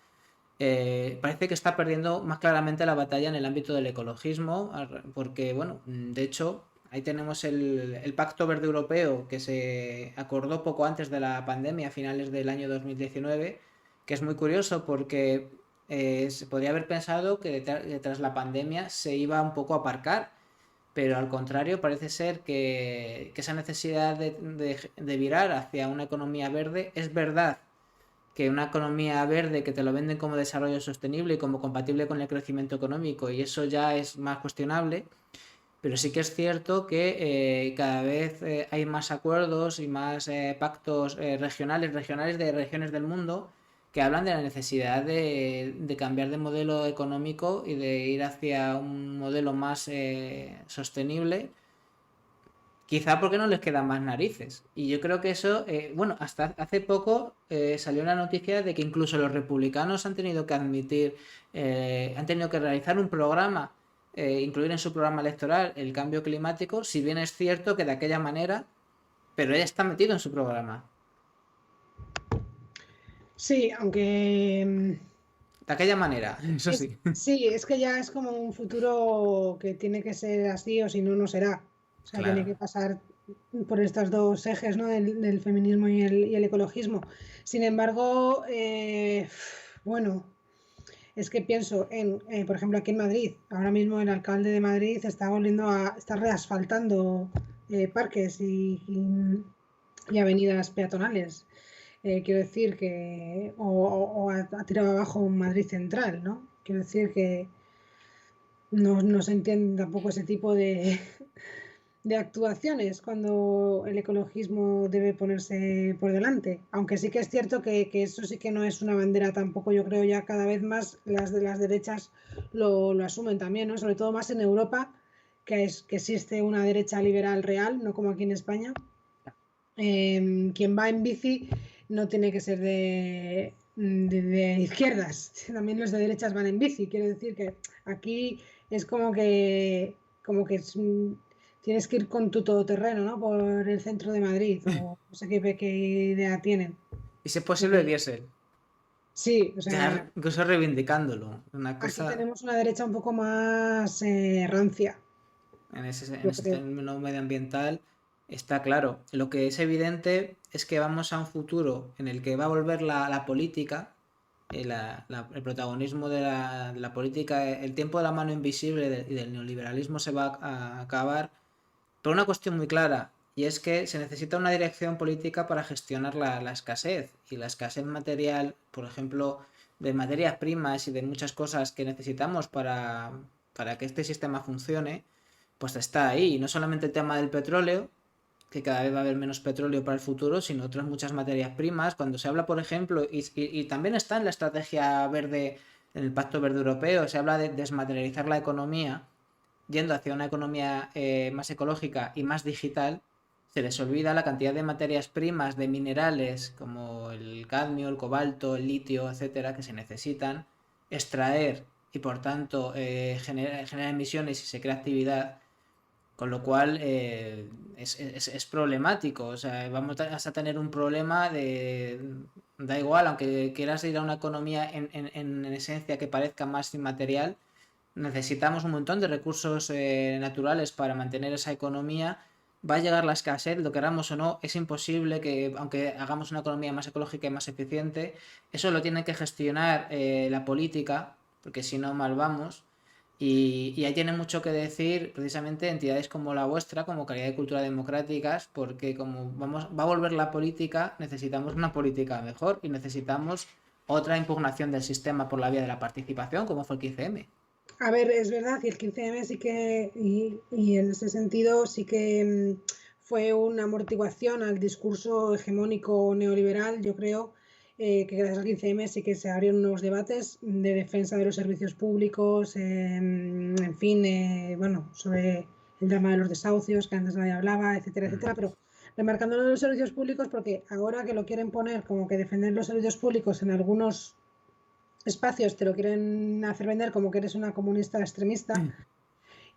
parece que está perdiendo más claramente la batalla en el ámbito del ecologismo, porque, bueno, de hecho, ahí tenemos el Pacto Verde Europeo que se acordó poco antes de la pandemia, a finales del año 2019, que es muy curioso porque se podría haber pensado que tras la pandemia se iba un poco a aparcar, pero al contrario parece ser que esa necesidad de virar hacia una economía verde es verdad que una economía verde que te lo venden como desarrollo sostenible y como compatible con el crecimiento económico y eso ya es más cuestionable, pero sí que es cierto que cada vez hay más acuerdos y más pactos regionales de regiones del mundo que hablan de la necesidad de cambiar de modelo económico y de ir hacia un modelo más sostenible. Quizá porque no les quedan más narices. Y yo creo que eso, bueno, hasta hace poco salió la noticia de que incluso los republicanos han tenido que admitir, han tenido que realizar un programa, incluir en su programa electoral el cambio climático, si bien es cierto que de aquella manera, pero ella está metido en su programa. Sí, aunque De aquella manera, eso sí. sí, es que ya es como un futuro que tiene que ser así o si no, no será. O sea, tiene Claro. que pasar por estos dos ejes, ¿no? Del feminismo y el ecologismo. Sin embargo, bueno, es que pienso por ejemplo, aquí en Madrid. Ahora mismo el alcalde de Madrid está reasfaltando parques y avenidas peatonales. Quiero decir que, o ha tirado abajo un Madrid central, ¿no? Quiero decir que no se entiende tampoco ese tipo de actuaciones cuando el ecologismo debe ponerse por delante. Aunque sí que es cierto que eso sí que no es una bandera tampoco, yo creo ya cada vez más las de las derechas lo asumen también, ¿no? Sobre todo más en Europa, que existe una derecha liberal real, no como aquí en España. Quien va en bici no tiene que ser de izquierdas, también los de derechas van en bici. Quiero decir que aquí es como que tienes que ir con tu todoterreno, ¿no? Por el centro de Madrid, o no sé qué idea tienen. Y si es posible, Eh, diésel. sí, o Ya sea, incluso reivindicándolo. Una aquí cosa tenemos una derecha un poco más rancia, en yo ese creo. término medioambiental está claro. Lo que es evidente es que vamos a un futuro en el que va a volver la política, el protagonismo de la política, el tiempo de la mano invisible y del neoliberalismo se va a acabar por una cuestión muy clara, y es que se necesita una dirección política para gestionar la escasez, y la escasez material, por ejemplo, de materias primas y de muchas cosas que necesitamos para que este sistema funcione, pues está ahí. Y no solamente el tema del petróleo, que cada vez va a haber menos petróleo para el futuro, sino otras muchas materias primas. Cuando se habla, por ejemplo, y también está en la estrategia verde, en el Pacto Verde Europeo, se habla de desmaterializar la economía, yendo hacia una economía más ecológica y más digital. Se les olvida la cantidad de materias primas, de minerales, como el cadmio, el cobalto, el litio, etcétera, que se necesitan extraer y por tanto genera emisiones y se crea actividad, con lo cual es problemático. O sea, vamos a tener un problema de... Da igual, aunque quieras ir a una economía en esencia que parezca más inmaterial, necesitamos un montón de recursos naturales para mantener esa economía. Va a llegar la escasez, lo queramos o no, es imposible que, aunque hagamos una economía más ecológica y más eficiente, eso lo tiene que gestionar la política, porque si no, mal vamos. Y ahí tiene mucho que decir precisamente entidades como la vuestra, como Calidad y Cultura Democráticas, porque como va a volver la política, necesitamos una política mejor y necesitamos otra impugnación del sistema por la vía de la participación, como fue el 15M. A ver, es verdad, y el 15M sí que, y en ese sentido sí que fue una amortiguación al discurso hegemónico neoliberal, yo creo, que gracias al 15M sí que se abrieron nuevos debates de defensa de los servicios públicos, en fin, bueno, sobre el drama de los desahucios, que antes nadie hablaba, etcétera, etcétera, pero remarcando lo de los servicios públicos, porque ahora que lo quieren poner como que defender los servicios públicos en algunos espacios te lo quieren hacer vender como que eres una comunista extremista.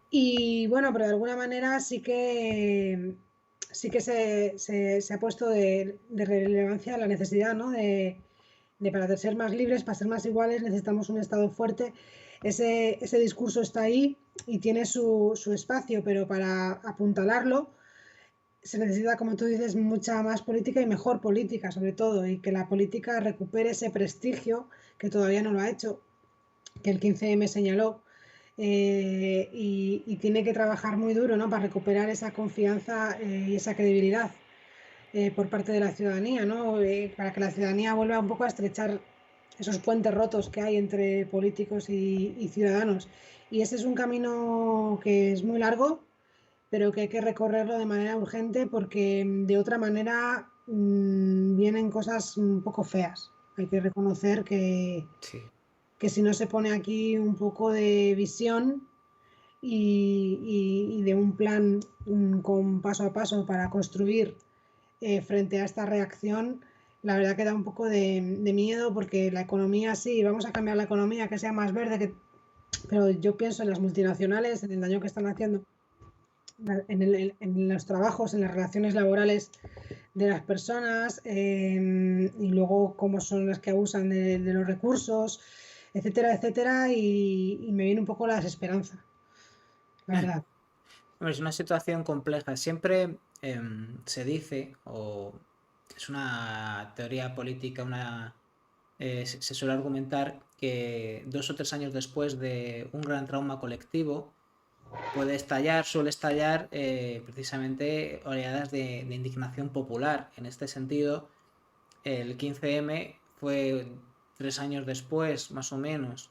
Y bueno, pero de alguna manera sí que se ha puesto de relevancia la necesidad, ¿no? De para ser más libres, para ser más iguales, necesitamos un Estado fuerte. Ese discurso está ahí y tiene su espacio, pero para apuntalarlo se necesita, como tú dices, mucha más política y mejor política, sobre todo, y que la política recupere ese prestigio que todavía no lo ha hecho, que el 15M señaló, y tiene que trabajar muy duro, ¿no? Para recuperar esa confianza y esa credibilidad por parte de la ciudadanía, ¿no? Para que la ciudadanía vuelva un poco a estrechar esos puentes rotos que hay entre políticos y ciudadanos. Y ese es un camino que es muy largo, pero que hay que recorrerlo de manera urgente porque de otra manera vienen cosas un poco feas. Hay que reconocer Sí. que si no se pone aquí un poco de visión y de un plan con paso a paso para construir frente a esta reacción, la verdad que da un poco de miedo porque la economía sí, vamos a cambiar la economía, que sea más verde, pero yo pienso en las multinacionales, en el daño que están haciendo en los trabajos, en las relaciones laborales de las personas, y luego cómo son las que abusan de los recursos, etcétera, etcétera, y me viene un poco la desesperanza, la verdad. Es una situación compleja. Siempre se dice, o es una teoría política, se suele argumentar que 2 o 3 años después de un gran trauma colectivo suele estallar precisamente oleadas de indignación popular. En este sentido, el 15M fue 3 años después, más o menos,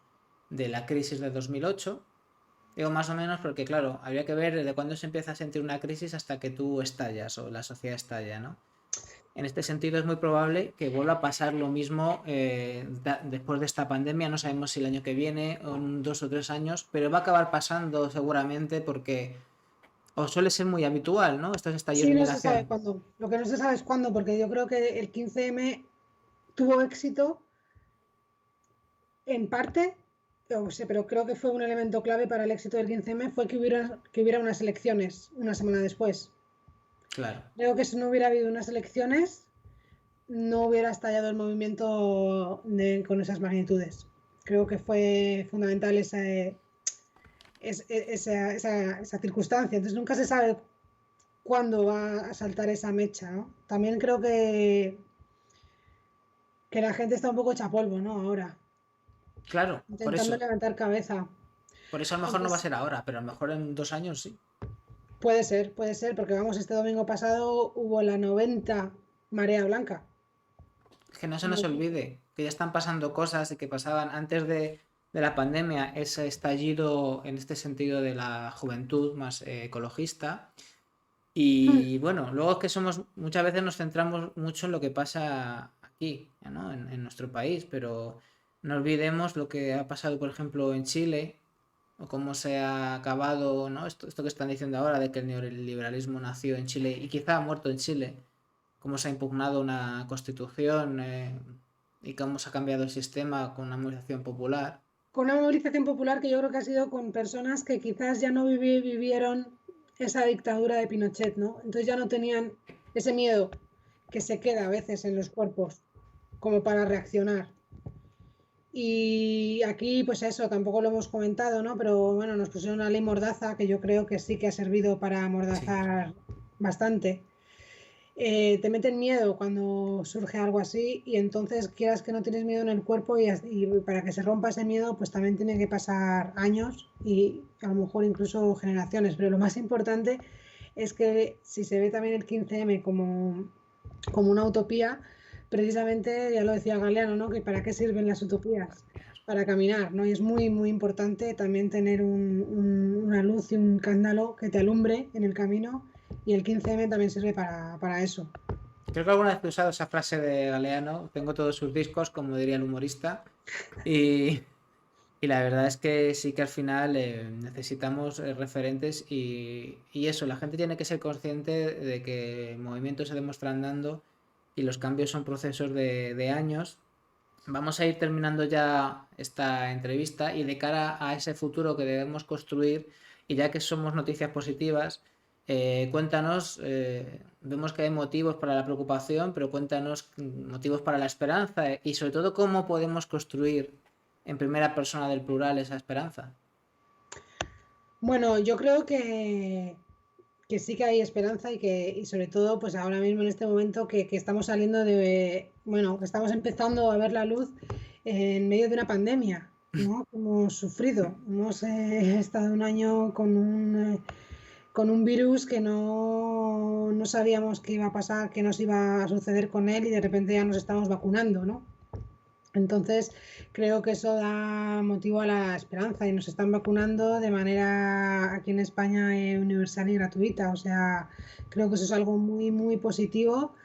de la crisis de 2008. Digo más o menos porque, claro, habría que ver desde cuándo se empieza a sentir una crisis hasta que tú estallas o la sociedad estalla, ¿no? En este sentido es muy probable que vuelva a pasar lo mismo después de esta pandemia. No sabemos si el año que viene o en 2 o 3 años, pero va a acabar pasando seguramente porque o suele ser muy habitual, ¿no? Estos estallidos Sí, de no se sabe indignación. cuándo. Lo que no se sabe es cuándo, porque yo creo que el 15M tuvo éxito en parte, o sea, pero creo que fue un elemento clave para el éxito del 15M fue que hubiera unas elecciones una semana después. Claro. Creo que si no hubiera habido unas elecciones, no hubiera estallado el movimiento con esas magnitudes. Creo que fue fundamental esa circunstancia. Entonces nunca se sabe cuándo va a saltar esa mecha, ¿no? También creo que la gente está un poco hecha polvo, ¿no? Ahora, Claro, por intentando eso. levantar cabeza. Por eso a lo mejor no va a Entonces, ser ahora, pero a lo mejor en 2 años sí. puede ser, porque vamos, este domingo pasado hubo la 90 marea blanca. Es que no se nos olvide que ya están pasando cosas y que pasaban antes de la pandemia, ese estallido en este sentido de la juventud más ecologista. Y bueno, luego es que somos, muchas veces nos centramos mucho en lo que pasa aquí, ¿no? En nuestro país, pero no olvidemos lo que ha pasado, por ejemplo, en Chile, o cómo se ha acabado, ¿no? Esto que están diciendo ahora de que el neoliberalismo nació en Chile y quizá ha muerto en Chile, cómo se ha impugnado una constitución y cómo se ha cambiado el sistema con una movilización popular. Con una movilización popular que yo creo que ha sido con personas que quizás ya no vivieron esa dictadura de Pinochet, ¿no? Entonces ya no tenían ese miedo que se queda a veces en los cuerpos como para reaccionar. Y aquí, pues eso, tampoco lo hemos comentado, ¿no? Pero bueno, nos pusieron una ley Mordaza que yo creo que sí que ha servido para Sí. amordazar bastante. Te meten miedo cuando surge algo así y entonces quieras que no tienes miedo en el cuerpo y para que se rompa ese miedo pues también tiene que pasar años y a lo mejor incluso generaciones, pero lo más importante es que si se ve también el 15M como una utopía, precisamente ya lo decía Galeano, ¿no? Que para qué sirven las utopías, para caminar, ¿no? Y es muy, muy importante también tener una luz y un cándalo que te alumbre en el camino y el 15M también sirve para eso. Creo que alguna vez he usado esa frase de Galeano, tengo todos sus discos, como diría el humorista, y, y la verdad es que sí que al final necesitamos referentes y eso, la gente tiene que ser consciente de que movimientos se demuestran dando y los cambios son procesos de años. Vamos a ir terminando ya esta entrevista y de cara a ese futuro que debemos construir, y ya que somos noticias positivas, cuéntanos, vemos que hay motivos para la preocupación, pero cuéntanos motivos para la esperanza y sobre todo cómo podemos construir en primera persona del plural esa esperanza. Bueno, yo creo que sí que hay esperanza y sobre todo pues ahora mismo en este momento que estamos saliendo bueno, que estamos empezando a ver la luz en medio de una pandemia, ¿no? Hemos sufrido, hemos estado un año con un virus que no sabíamos qué iba a pasar, qué nos iba a suceder con él y de repente ya nos estamos vacunando, ¿no? Entonces, creo que eso da motivo a la esperanza y nos están vacunando de manera aquí en España universal y gratuita. O sea, creo que eso es algo muy, muy positivo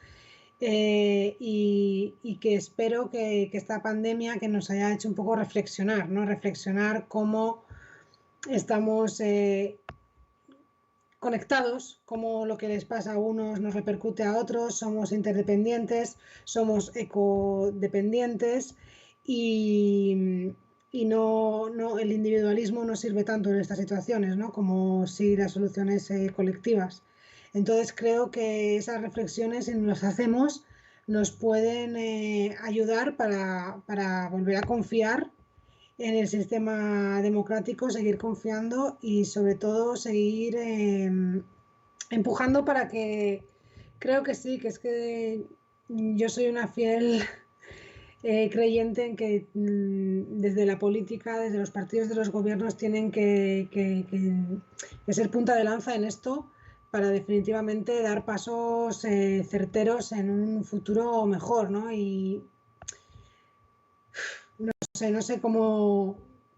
y que espero que esta pandemia que nos haya hecho un poco reflexionar, ¿no? Reflexionar cómo estamos conectados, cómo lo que les pasa a unos nos repercute a otros, somos interdependientes, somos ecodependientes y, el individualismo no sirve tanto en estas situaciones, ¿no? Como si las soluciones colectivas. Entonces creo que esas reflexiones, si nos las hacemos, nos pueden ayudar para volver a confiar en el sistema democrático, seguir confiando y sobre todo seguir empujando para que creo que sí, que es que yo soy una fiel creyente en que desde la política, desde los partidos de los gobiernos tienen que ser punta de lanza en esto para definitivamente dar pasos certeros en un futuro mejor, ¿no? Y no sé cómo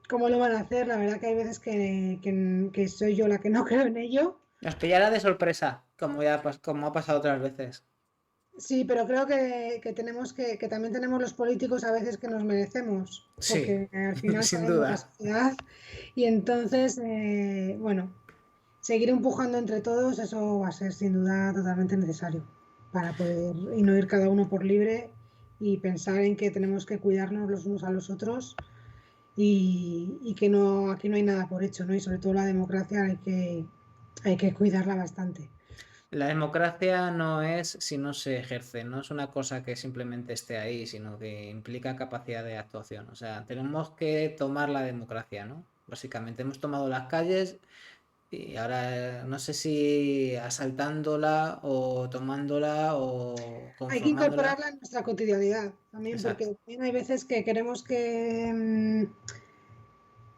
lo van a hacer. La verdad que hay veces que soy yo la que no creo en ello. Nos pillará de sorpresa, como ha pasado otras veces. Sí, pero creo que tenemos que también tenemos los políticos a veces que nos merecemos, Sí, porque al final sin sabemos la duda. sociedad y entonces, bueno, seguir empujando entre todos, eso va a ser sin duda totalmente necesario para poder y no ir cada uno por libre y pensar en que tenemos que cuidarnos los unos a los otros y que no, aquí no hay nada por hecho, ¿no? Y sobre todo la democracia hay que cuidarla bastante. La democracia no es si no se ejerce, no es una cosa que simplemente esté ahí, sino que implica capacidad de actuación. O sea, tenemos que tomar la democracia, ¿no? Básicamente hemos tomado las calles y ahora no sé si asaltándola o tomándola o Hay que conformándola. incorporarla en nuestra cotidianidad también, Exacto. porque también hay veces que queremos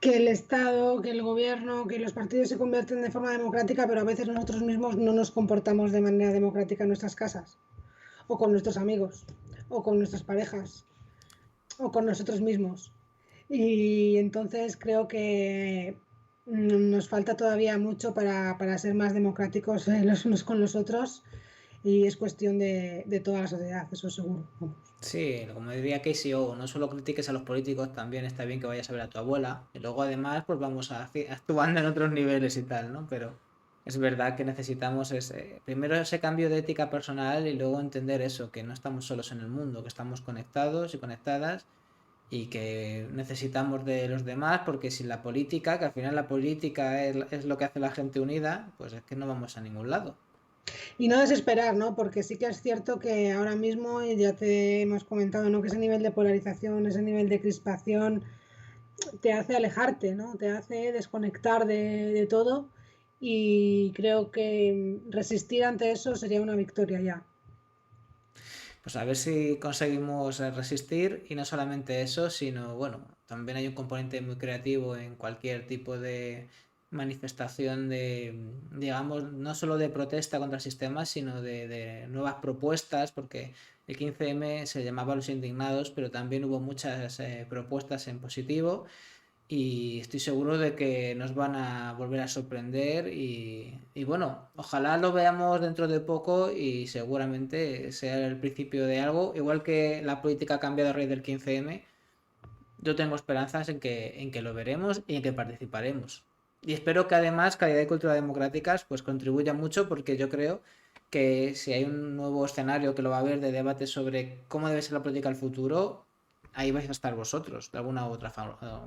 que el Estado, que el gobierno, que los partidos se convierten de forma democrática, pero a veces nosotros mismos no nos comportamos de manera democrática en nuestras casas, o con nuestros amigos, o con nuestras parejas, o con nosotros mismos. Y entonces creo que nos falta todavía mucho para ser más democráticos los unos con los otros, y es cuestión de toda la sociedad, eso seguro. Vamos. Sí, como diría KCO, no solo critiques a los políticos, también está bien que vayas a ver a tu abuela. Y luego además, pues vamos actuando en otros niveles y tal, ¿no? Pero es verdad que necesitamos primero ese cambio de ética personal y luego entender eso, que no estamos solos en el mundo, que estamos conectados y conectadas y que necesitamos de los demás, porque sin la política, que al final la política es lo que hace la gente unida, pues es que no vamos a ningún lado. Y no desesperar, ¿no? Porque sí que es cierto que ahora mismo, ya te hemos comentado, ¿no? Que ese nivel de polarización, ese nivel de crispación te hace alejarte, ¿no? Te hace desconectar de todo, y creo que resistir ante eso sería una victoria ya. Pues a ver si conseguimos resistir y no solamente eso, sino, bueno, también hay un componente muy creativo en cualquier tipo de manifestación de, digamos, no solo de protesta contra el sistema, sino de nuevas propuestas, porque el 15M se llamaba Los Indignados, pero también hubo muchas propuestas en positivo y estoy seguro de que nos van a volver a sorprender y bueno, ojalá lo veamos dentro de poco y seguramente sea el principio de algo, igual que la política ha cambiado a raíz del 15M, yo tengo esperanzas en que lo veremos y en que participaremos. Y espero que además Calidad y Cultura Democráticas pues contribuya mucho porque yo creo que si hay un nuevo escenario que lo va a haber de debate sobre cómo debe ser la política del futuro, ahí vais a estar vosotros de alguna u otra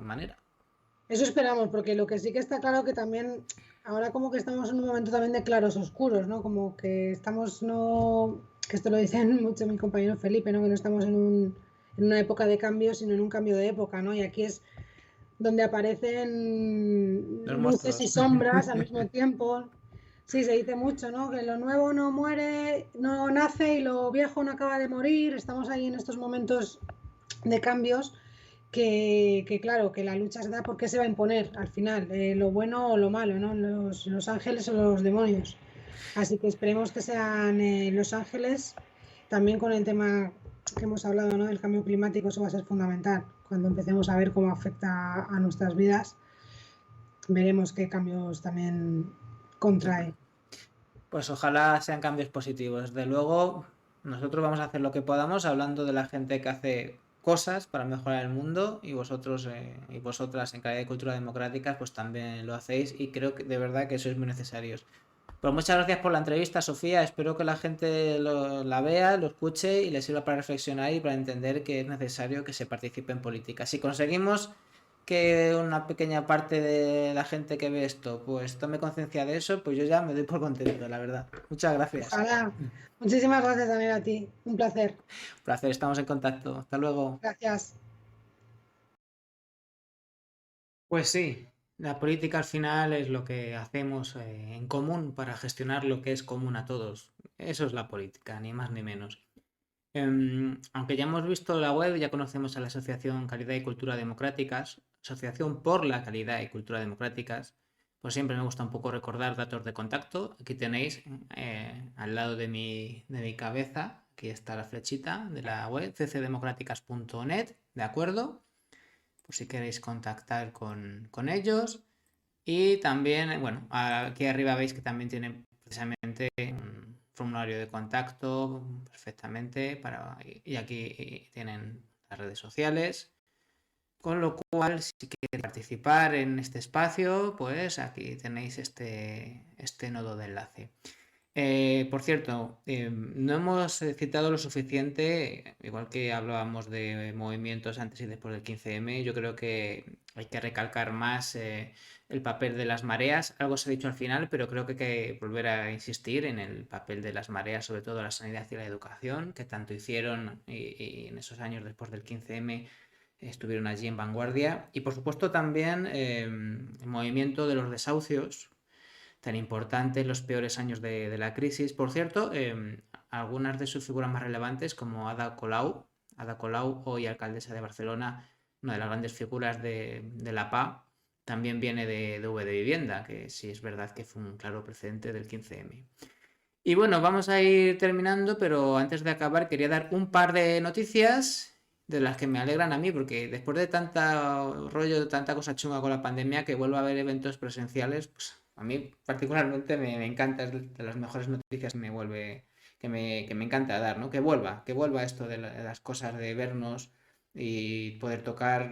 manera. Eso esperamos, porque lo que sí que está claro que también, ahora como que estamos en un momento también de claros oscuros, ¿no? Como que estamos, no, que esto lo dicen mucho mi compañero Felipe, ¿no? Que no estamos en una época de cambio, sino en un cambio de época, ¿no? Y aquí es donde Los aparecen luces y monstruos. sombras al mismo tiempo. Sí, se dice mucho, ¿no? Que lo nuevo no muere, no nace, y lo viejo no acaba de morir. Estamos ahí en estos momentos de cambios claro, que la lucha se da porque se va a imponer al final, lo bueno o lo malo, ¿no? Los ángeles o los demonios. Así que esperemos que sean los ángeles. También con el tema que hemos hablado, ¿no? Del cambio climático, eso va a ser fundamental. Cuando empecemos a ver cómo afecta a nuestras vidas, veremos qué cambios también contrae. Pues ojalá sean cambios positivos. Desde luego, nosotros vamos a hacer lo que podamos hablando de la gente que hace cosas para mejorar el mundo y vosotros y vosotras en Calidad y Cultura Democráticas pues también lo hacéis y creo que de verdad que sois muy necesarios. Pues muchas gracias por la entrevista, Sofía. Espero que la gente la vea, lo escuche y le sirva para reflexionar y para entender que es necesario que se participe en política. Si conseguimos que una pequeña parte de la gente que ve esto pues tome conciencia de eso, pues yo ya me doy por contento, la verdad. Muchas gracias. Ojalá. Muchísimas gracias también a ti. Un placer. Un placer, estamos en contacto. Hasta luego. Gracias. Pues sí, la política al final es lo que hacemos en común para gestionar lo que es común a todos. Eso es la política, ni más ni menos. Aunque ya hemos visto la web, ya conocemos a la Asociación Calidad y Cultura Democráticas, Asociación por la Calidad y Cultura Democráticas, pues siempre me gusta un poco recordar datos de contacto. Aquí tenéis al lado de mi cabeza, aquí está la flechita de la web, ccdemocráticas.net, ¿de acuerdo? Por si queréis contactar con ellos. Y también, bueno, aquí arriba veis que también tienen precisamente un formulario de contacto perfectamente y aquí tienen las redes sociales. Con lo cual, si queréis participar en este espacio, pues aquí tenéis este nodo de enlace. Por cierto, no hemos citado lo suficiente, igual que hablábamos de movimientos antes y después del 15M, yo creo que hay que recalcar más el papel de las mareas. Algo se ha dicho al final, pero creo que hay que volver a insistir en el papel de las mareas, sobre todo la sanidad y la educación, que tanto hicieron y en esos años después del 15M estuvieron allí en vanguardia. Y por supuesto también el movimiento de los desahucios tan importante en los peores años de la crisis. Por cierto, algunas de sus figuras más relevantes, como Ada Colau, hoy alcaldesa de Barcelona, una de las grandes figuras de la PA, también viene de V de Vivienda, que sí es verdad que fue un claro precedente del 15M. Y bueno, vamos a ir terminando, pero antes de acabar quería dar un par de noticias de las que me alegran a mí, porque después de tanta rollo, tanta cosa chunga con la pandemia, que vuelva a haber eventos presenciales, pues a mí particularmente me encanta, es de las mejores noticias que me vuelve, que me encanta dar, ¿no? Que vuelva esto de las cosas de vernos y poder tocar,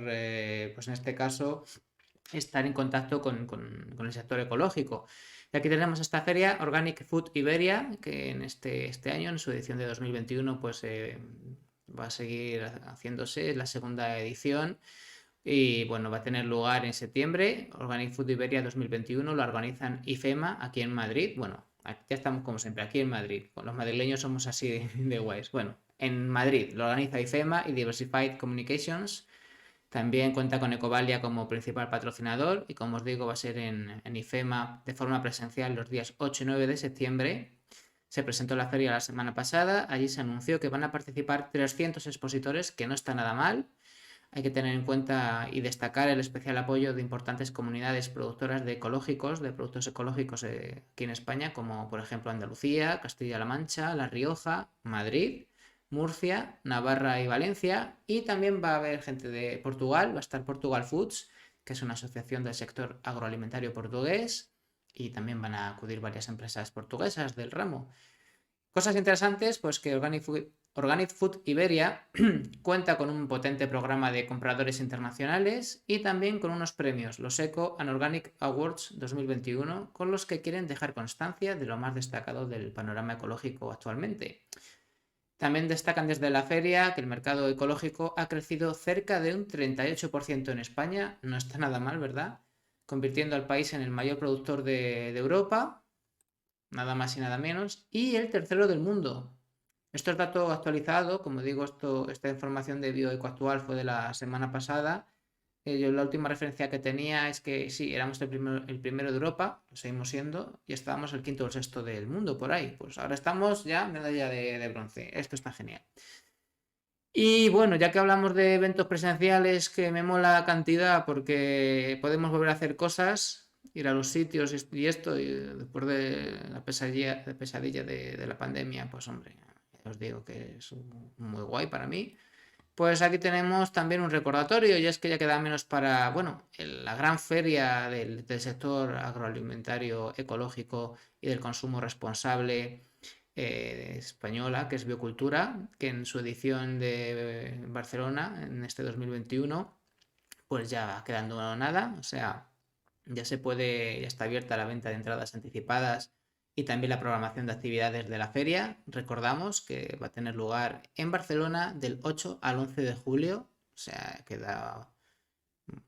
pues en este caso, estar en contacto con el sector ecológico. Y aquí tenemos esta feria Organic Food Iberia, que en este año, en su edición de 2021, pues va a seguir haciéndose, es la segunda edición. Y bueno, va a tener lugar en septiembre. Organic Food Iberia 2021 lo organizan IFEMA aquí en Madrid. Bueno, ya estamos como siempre, aquí en Madrid. Los madrileños somos así de guays. Bueno, en Madrid lo organiza IFEMA y Diversified Communications. También cuenta con Ecovalia como principal patrocinador y como os digo va a ser en IFEMA de forma presencial los días 8 y 9 de septiembre. Se presentó la feria la semana pasada, allí se anunció que van a participar 300 expositores, que no está nada mal. Hay que tener en cuenta y destacar el especial apoyo de importantes comunidades productoras de productos ecológicos aquí en España, como por ejemplo Andalucía, Castilla-La Mancha, La Rioja, Madrid, Murcia, Navarra y Valencia. Y también va a haber gente de Portugal, va a estar Portugal Foods, que es una asociación del sector agroalimentario portugués, y también van a acudir varias empresas portuguesas del ramo. Cosas interesantes, pues que Organic Food Iberia cuenta con un potente programa de compradores internacionales y también con unos premios, los Eco and Organic Awards 2021, con los que quieren dejar constancia de lo más destacado del panorama ecológico actualmente. También destacan desde la feria que el mercado ecológico ha crecido cerca de un 38% en España, no está nada mal, ¿verdad? Convirtiendo al país en el mayor productor de Europa, nada más y nada menos, y el tercero del mundo. Esto es dato actualizado, como digo, esta información de Bioeco Actual fue de la semana pasada. Yo la última referencia que tenía es que sí, éramos el primero de Europa, lo seguimos siendo, y estábamos el quinto o el sexto del mundo por ahí. Pues ahora estamos ya medalla de bronce. Esto está genial. Y bueno, ya que hablamos de eventos presenciales, que me mola la cantidad porque podemos volver a hacer cosas, ir a los sitios y esto, y después de la pesadilla de la pandemia, pues hombre, os digo que es muy guay para mí. Pues aquí tenemos también un recordatorio, y es que ya queda menos para, bueno, la gran feria del sector agroalimentario ecológico y del consumo responsable española, que es Biocultura, que en su edición de Barcelona, en este 2021, pues ya va quedando nada, o sea, ya está abierta la venta de entradas anticipadas y también la programación de actividades de la feria. Recordamos que va a tener lugar en Barcelona del 8 al 11 de julio, o sea, queda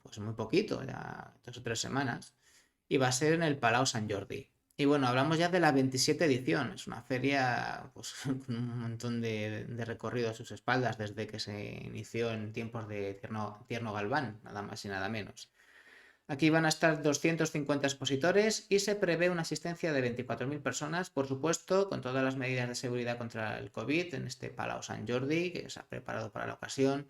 pues muy poquito, ya 2 o 3 semanas, y va a ser en el Palau Sant Jordi. Y bueno, hablamos ya de la 27 edición, es una feria pues, con un montón de recorrido a sus espaldas desde que se inició en tiempos de Tierno Galván, nada más y nada menos. Aquí van a estar 250 expositores y se prevé una asistencia de 24.000 personas, por supuesto, con todas las medidas de seguridad contra el COVID en este Palau Sant Jordi, que se ha preparado para la ocasión.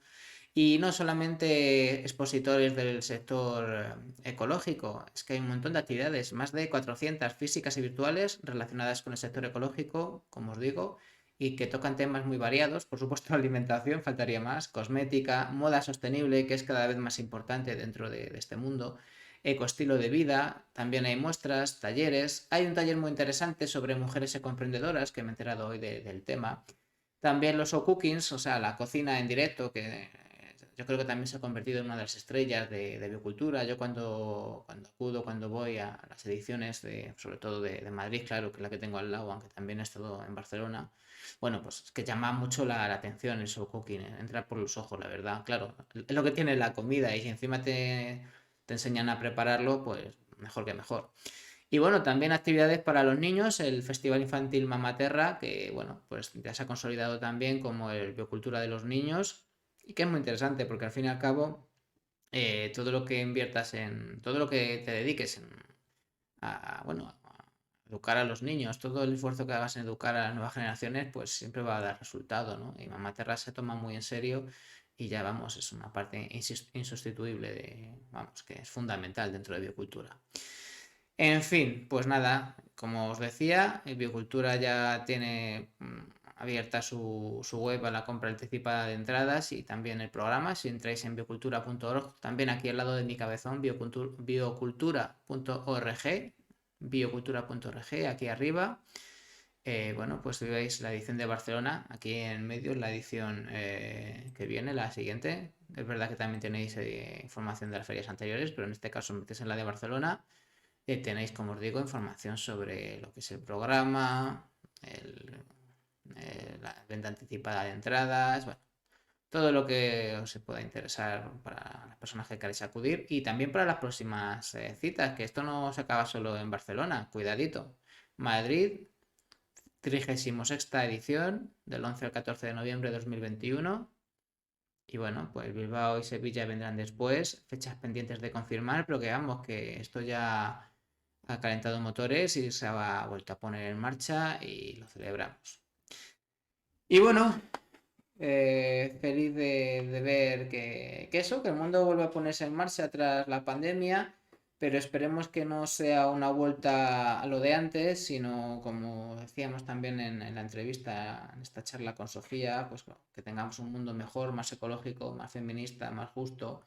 Y no solamente expositores del sector ecológico, es que hay un montón de actividades, más de 400 físicas y virtuales relacionadas con el sector ecológico, como os digo, y que tocan temas muy variados, por supuesto alimentación, faltaría más, cosmética, moda sostenible, que es cada vez más importante dentro de este mundo, ecoestilo de vida, también hay muestras, talleres, hay un taller muy interesante sobre mujeres ecoemprendedoras, que me he enterado hoy del tema, también los cookings, o sea, la cocina en directo, que yo creo que también se ha convertido en una de las estrellas de Biocultura. Yo cuando voy a las ediciones, sobre todo de Madrid, claro, que es la que tengo al lado, aunque también he estado en Barcelona, bueno, pues es que llama mucho la atención el show cooking, entra por los ojos, la verdad. Claro, es lo que tiene la comida y si encima te enseñan a prepararlo, pues mejor que mejor. Y bueno, también actividades para los niños, el Festival Infantil Mamaterra, que bueno, pues ya se ha consolidado también como el Biocultura de los niños, y que es muy interesante porque al fin y al cabo todo lo que inviertas todo lo que te dediques bueno, a educar a los niños, todo el esfuerzo que hagas en educar a las nuevas generaciones, pues siempre va a dar resultado, ¿no? Y Mamaterra se toma muy en serio y ya vamos, es una parte insustituible vamos, que es fundamental dentro de biocultura. En fin, pues nada, como os decía, Biocultura ya tiene abierta su web a la compra anticipada de entradas y también el programa. Si entráis en biocultura.org, también aquí al lado de mi cabezón, biocultura.org, aquí arriba. Bueno, pues veis la edición de Barcelona, aquí en medio, la edición que viene, la siguiente. Es verdad que también tenéis información de las ferias anteriores, pero en este caso metéis en la de Barcelona. Tenéis, como os digo, información sobre lo que es el programa, la venta anticipada de entradas, bueno, todo lo que os pueda interesar para las personas que queráis acudir y también para las próximas citas, que esto no se acaba solo en Barcelona, cuidadito. Madrid, 36ª edición, del 11 al 14 de noviembre de 2021. Y bueno, pues Bilbao y Sevilla vendrán después, fechas pendientes de confirmar, pero que vamos, que esto ya ha calentado motores y se ha vuelto a poner en marcha y lo celebramos. Y bueno, feliz de ver que eso, que el mundo vuelve a ponerse en marcha tras la pandemia, pero esperemos que no sea una vuelta a lo de antes, sino como decíamos también en la entrevista, en esta charla con Sofía, pues que tengamos un mundo mejor, más ecológico, más feminista, más justo.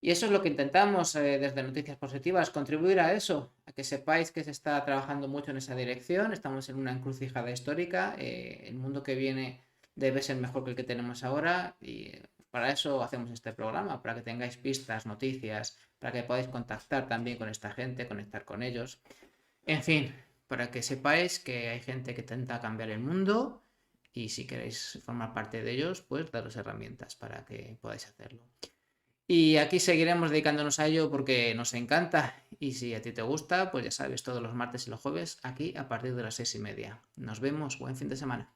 Y eso es lo que intentamos desde Noticias Positivas, contribuir a eso, a que sepáis que se está trabajando mucho en esa dirección, estamos en una encrucijada histórica, el mundo que viene debe ser mejor que el que tenemos ahora y para eso hacemos este programa, para que tengáis pistas, noticias, para que podáis contactar también con esta gente, conectar con ellos, en fin, para que sepáis que hay gente que intenta cambiar el mundo y si queréis formar parte de ellos, pues daros herramientas para que podáis hacerlo. Y aquí seguiremos dedicándonos a ello porque nos encanta. Y si a ti te gusta, pues ya sabes, todos los martes y los jueves aquí a partir de las 6:30. Nos vemos, buen fin de semana.